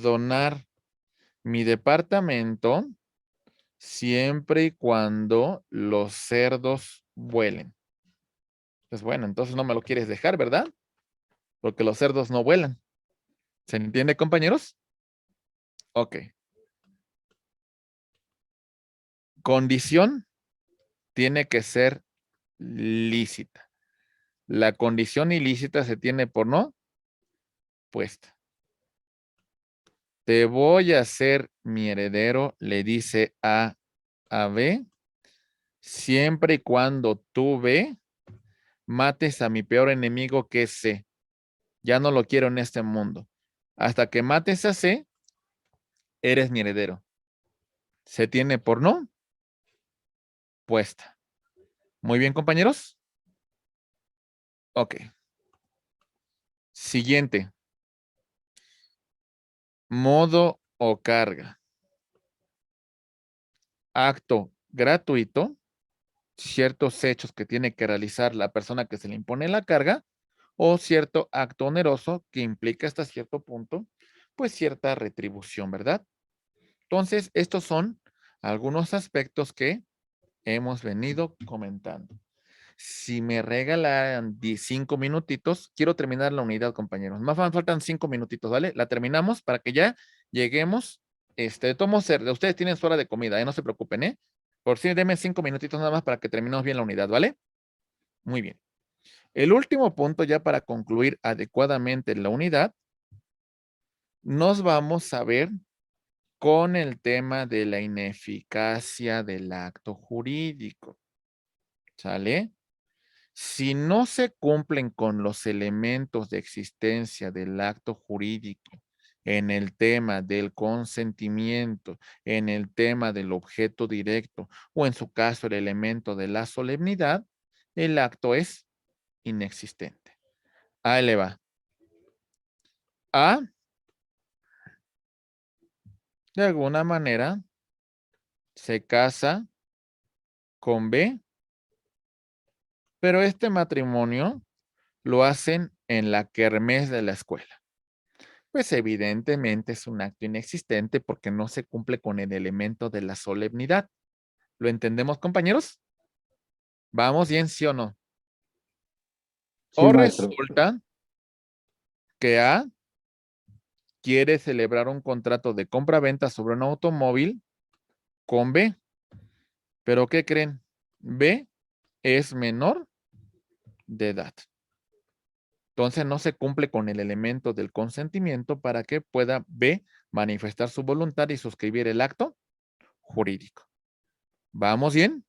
donar mi departamento siempre y cuando los cerdos vuelen. Pues bueno, entonces no me lo quieres dejar, ¿verdad? Porque los cerdos no vuelan. ¿Se entiende, compañeros? Ok. Condición tiene que ser lícita. La condición ilícita se tiene por no puesta. Te voy a hacer mi heredero, le dice A B, siempre y cuando tú B mates a mi peor enemigo que es C. Ya no lo quiero en este mundo. Hasta que mates a C, eres mi heredero. Se tiene por no puesta. Muy bien, compañeros. Ok. Siguiente. Modo o carga. Acto gratuito. Ciertos hechos que tiene que realizar la persona que se le impone la carga o cierto acto oneroso que implica hasta cierto punto, pues cierta retribución, ¿verdad? Entonces, estos son algunos aspectos que hemos venido comentando. Si me regalan 5 minutitos, quiero terminar la unidad, compañeros. Más faltan 5 minutitos, ¿vale? La terminamos para que ya lleguemos. Ustedes tienen su hora de comida, no se preocupen, ¿eh? Por si denme 5 minutitos nada más para que terminemos bien la unidad, ¿vale? Muy bien. El último punto ya para concluir adecuadamente la unidad, nos vamos a ver con el tema de la ineficacia del acto jurídico. ¿Sale? Si no se cumplen con los elementos de existencia del acto jurídico en el tema del consentimiento, en el tema del objeto directo o en su caso el elemento de la solemnidad, el acto es inexistente. Ahí le va. A, de alguna manera, se casa con B, pero este matrimonio lo hacen en la kermés de la escuela. Pues evidentemente es un acto inexistente porque no se cumple con el elemento de la solemnidad. ¿Lo entendemos, compañeros? ¿Vamos bien, sí o no? Sí, O maestro. resulta que A quiere celebrar un contrato de compra-venta sobre un automóvil con B. ¿Pero qué creen? B es menor de edad. Entonces no se cumple con el elemento del consentimiento para que pueda B manifestar su voluntad y suscribir el acto jurídico. ¿Vamos bien?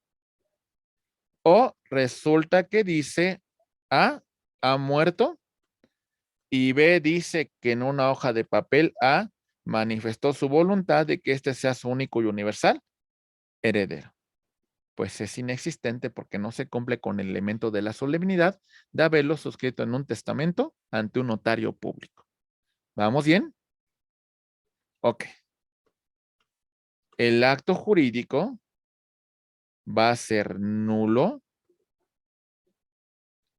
O resulta que dice A ha muerto y B dice que en una hoja de papel A manifestó su voluntad de que este sea su único y universal heredero. Pues es inexistente porque no se cumple con el elemento de la solemnidad de haberlo suscrito en un testamento ante un notario público. ¿Vamos bien? Ok. El acto jurídico va a ser nulo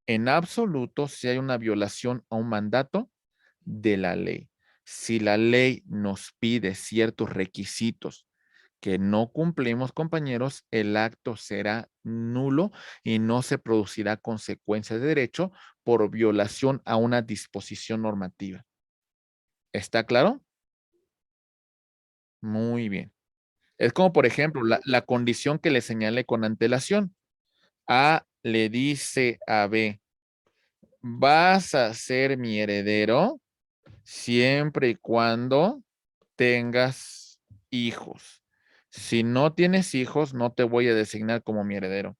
en absoluto si hay una violación a un mandato de la ley. Si la ley nos pide ciertos requisitos que no cumplimos, compañeros, el acto será nulo y no se producirá consecuencia de derecho por violación a una disposición normativa. ¿Está claro? Muy bien. Es como, por ejemplo, la condición que le señalé con antelación. A le dice a B, vas a ser mi heredero siempre y cuando tengas hijos. Si no tienes hijos, no te voy a designar como mi heredero.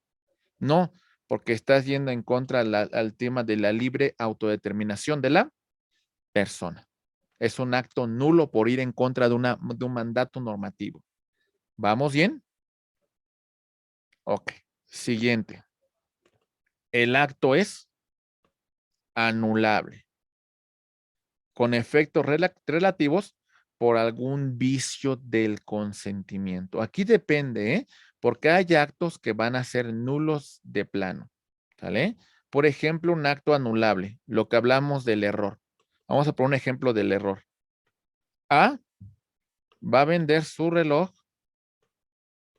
No, porque estás yendo en contra al tema de la libre autodeterminación de la persona. Es un acto nulo por ir en contra de un mandato normativo. ¿Vamos bien? Ok. Siguiente. El acto es anulable, con efectos relativos por algún vicio del consentimiento. Aquí depende, ¿eh? Porque hay actos que van a ser nulos de plano, ¿sale? Por ejemplo, un acto anulable, lo que hablamos del error. Vamos a poner un ejemplo del error. A va a vender su reloj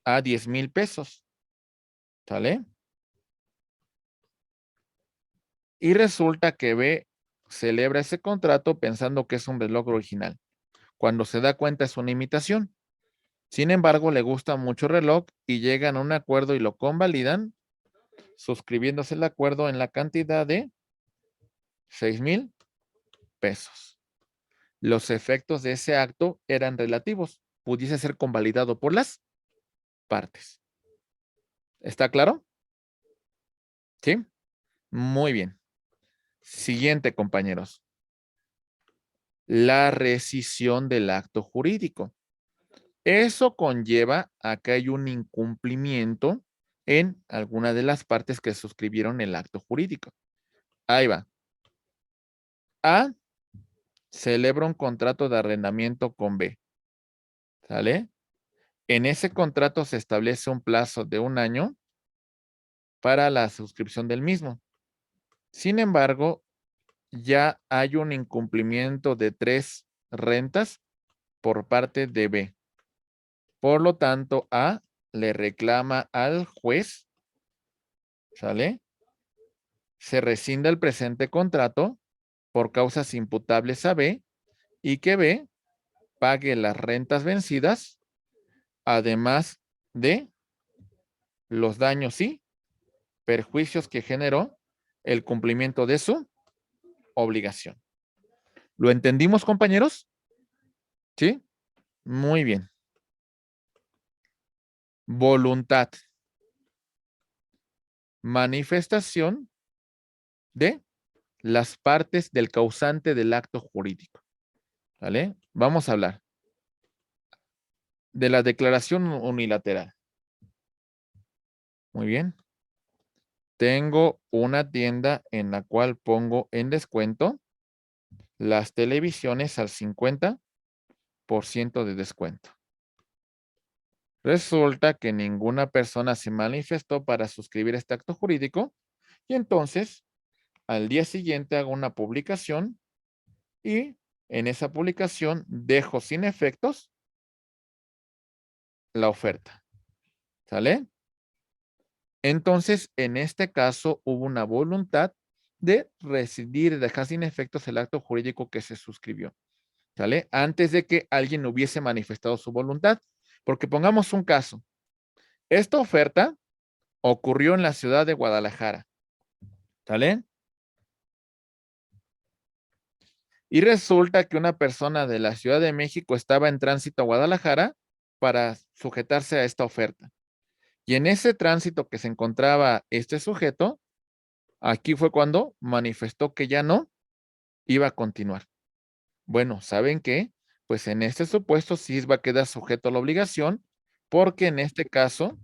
a 10,000 pesos, ¿sale? Y resulta que B celebra ese contrato pensando que es un reloj original. Cuando se da cuenta es una imitación. Sin embargo, le gusta mucho el reloj y llegan a un acuerdo y lo convalidan, suscribiéndose el acuerdo en la cantidad de 6,000 pesos. Los efectos de ese acto eran relativos. Pudiese ser convalidado por las partes. ¿Está claro? ¿Sí? Muy bien. Siguiente, compañeros. La rescisión del acto jurídico. Eso conlleva a que hay un incumplimiento en alguna de las partes que suscribieron el acto jurídico. Ahí va. A celebra un contrato de arrendamiento con B. ¿Sale? En ese contrato se establece un plazo de 1 año para la suscripción del mismo. Sin embargo, ya hay un incumplimiento de 3 rentas por parte de B. Por lo tanto, A le reclama al juez, ¿sale? Se rescinde el presente contrato por causas imputables a B y que B pague las rentas vencidas, además de los daños y perjuicios que generó el cumplimiento de su obligación. ¿Lo entendimos, compañeros? ¿Sí? Muy bien. Voluntad. Manifestación de las partes del causante del acto jurídico. ¿Vale? Vamos a hablar de la declaración unilateral. Muy bien. Tengo una tienda en la cual pongo en descuento las televisiones al 50% de descuento. Resulta que ninguna persona se manifestó para suscribir este acto jurídico y entonces al día siguiente hago una publicación y en esa publicación dejo sin efectos la oferta. ¿Sale? Entonces, en este caso hubo una voluntad de rescindir y dejar sin efectos el acto jurídico que se suscribió. ¿Sale? Antes de que alguien hubiese manifestado su voluntad. Porque pongamos un caso. Esta oferta ocurrió en la ciudad de Guadalajara. ¿Sale? Y resulta que una persona de la Ciudad de México estaba en tránsito a Guadalajara para sujetarse a esta oferta. Y en ese tránsito que se encontraba este sujeto, aquí fue cuando manifestó que ya no iba a continuar. Bueno, ¿saben qué? Pues en este supuesto sí va a quedar sujeto a la obligación, porque en este caso,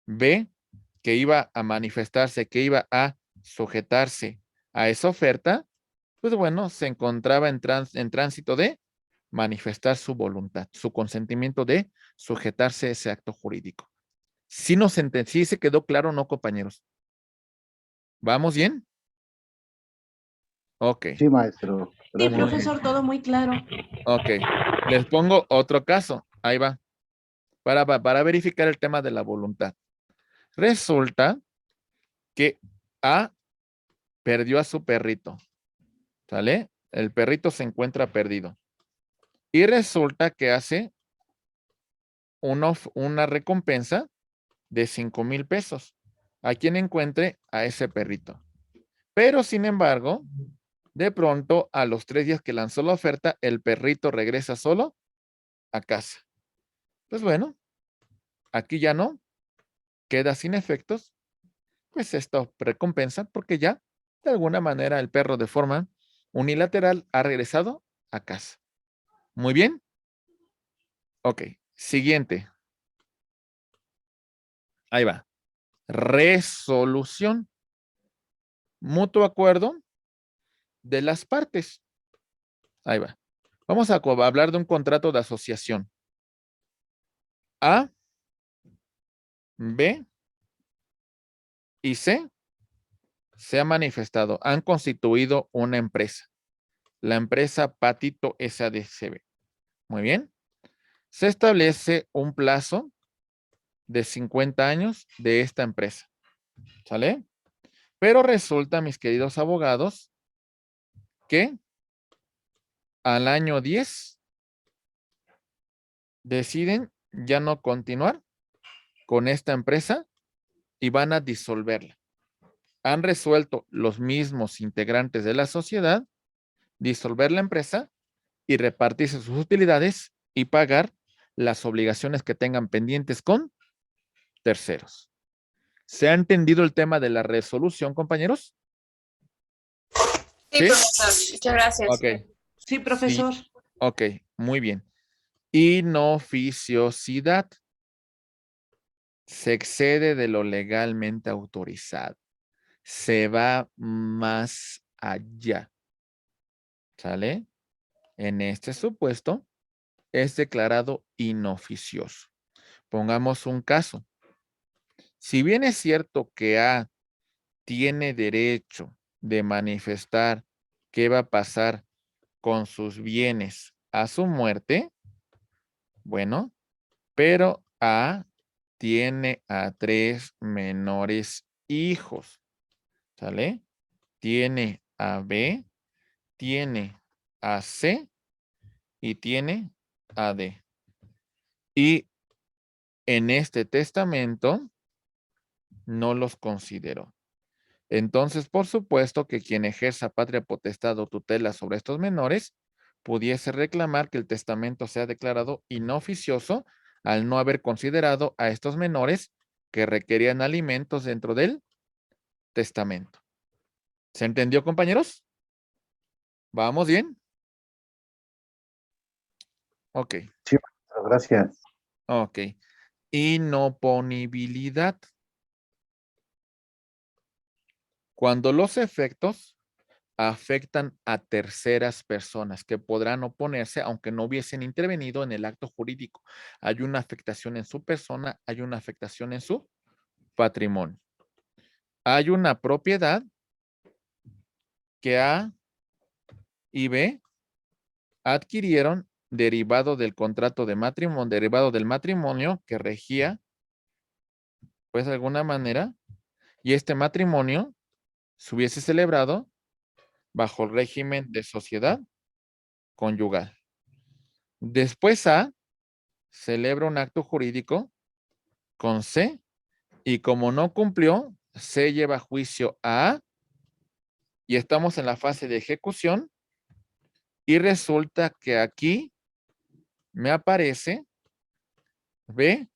B, que iba a manifestarse, que iba a sujetarse a esa oferta, pues bueno, se encontraba en tránsito de manifestar su voluntad, su consentimiento de sujetarse a ese acto jurídico. ¿Sí se quedó claro o no, compañeros? ¿Vamos bien? Ok. Sí, maestro. Sí, Gracias. profesor, todo muy claro. Ok. Les pongo otro caso. Ahí va. Para verificar el tema de la voluntad. Resulta que A perdió a su perrito. ¿Sale? El perrito se encuentra perdido. Y resulta que hace una recompensa de 5,000 pesos a quien encuentre a ese perrito. Pero sin embargo, de pronto a los 3 días que lanzó la oferta, el perrito regresa solo a casa. Pues bueno, aquí ya no, queda sin efectos pues esto recompensa porque ya de alguna manera el perro de forma unilateral ha regresado a casa. Muy bien. Ok, siguiente. Ahí va. Resolución. Mutuo acuerdo de las partes. Ahí va. Vamos a hablar de un contrato de asociación. A, B y C se ha manifestado. Han constituido una empresa. La empresa Patito SADCB. Muy bien. Se establece un plazo de 50 años de esta empresa. ¿Sale? Pero resulta, mis queridos abogados, que al año 10 deciden ya no continuar con esta empresa y van a disolverla. Han resuelto los mismos integrantes de la sociedad disolver la empresa y repartirse sus utilidades y pagar las obligaciones que tengan pendientes con terceros. ¿Se ha entendido el tema de la resolución, compañeros? Sí, profesor. Muchas gracias. Ok. Sí, profesor. Sí. Ok, muy bien. Inoficiosidad. Se excede de lo legalmente autorizado. Se va más allá. ¿Sale? En este supuesto, es declarado inoficioso. Pongamos un caso. Si bien es cierto que A tiene derecho de manifestar qué va a pasar con sus bienes a su muerte, bueno, pero A tiene a 3 menores hijos, ¿sale? Tiene a B, tiene a C y tiene a D. Y en este testamento no los consideró. Entonces, por supuesto que quien ejerza patria potestad o tutela sobre estos menores pudiese reclamar que el testamento sea declarado inoficioso al no haber considerado a estos menores que requerían alimentos dentro del testamento. ¿Se entendió, compañeros? ¿Vamos bien? Ok. Sí, maestro, gracias. Ok. Inoponibilidad. Cuando los efectos afectan a terceras personas que podrán oponerse aunque no hubiesen intervenido en el acto jurídico. Hay una afectación en su persona, hay una afectación en su patrimonio. Hay una propiedad que A y B adquirieron derivado del contrato de matrimonio, derivado del matrimonio que regía, pues de alguna manera, y este matrimonio se hubiese celebrado bajo el régimen de sociedad conyugal. Después A celebra un acto jurídico con C y como no cumplió, C lleva a juicio a A y estamos en la fase de ejecución y resulta que aquí me aparece B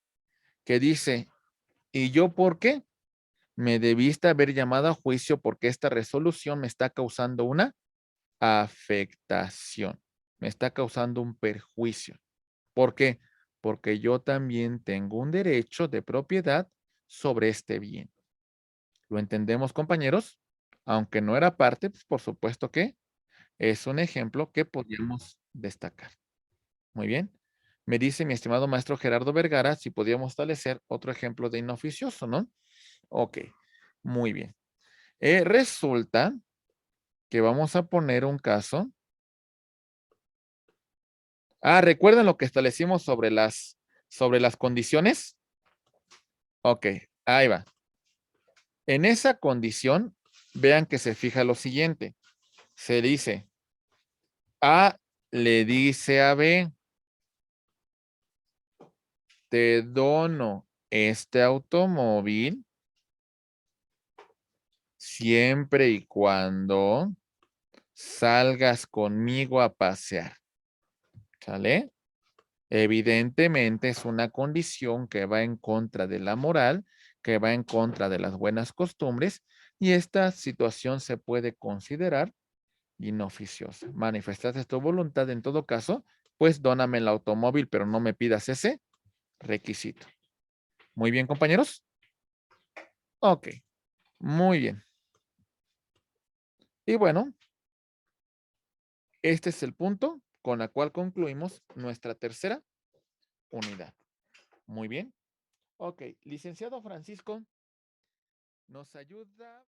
que dice, ¿y yo por qué? Me debiste haber llamado a juicio porque esta resolución me está causando una afectación, me está causando un perjuicio. ¿Por qué? Porque yo también tengo un derecho de propiedad sobre este bien. ¿Lo entendemos, compañeros? Aunque no era parte, pues por supuesto que es un ejemplo que podríamos destacar. Muy bien. Me dice mi estimado maestro Gerardo Vergara si podíamos establecer otro ejemplo de inoficioso, ¿no? Ok, muy bien. Resulta que vamos a poner un caso. ¿Recuerdan lo que establecimos sobre las condiciones? Ok, ahí va. En esa condición, vean que se fija lo siguiente. Se dice, A le dice a B, te dono este automóvil siempre y cuando salgas conmigo a pasear. ¿Sale? Evidentemente es una condición que va en contra de la moral que va en contra de las buenas costumbres y esta situación se puede considerar inoficiosa. Manifestaste tu voluntad en todo caso, pues dóname el automóvil, pero no me pidas ese requisito. Muy bien, compañeros. Ok, muy bien. Y bueno, este es el punto con el cual concluimos nuestra tercera unidad. Muy bien. Ok, licenciado Francisco, nos ayuda.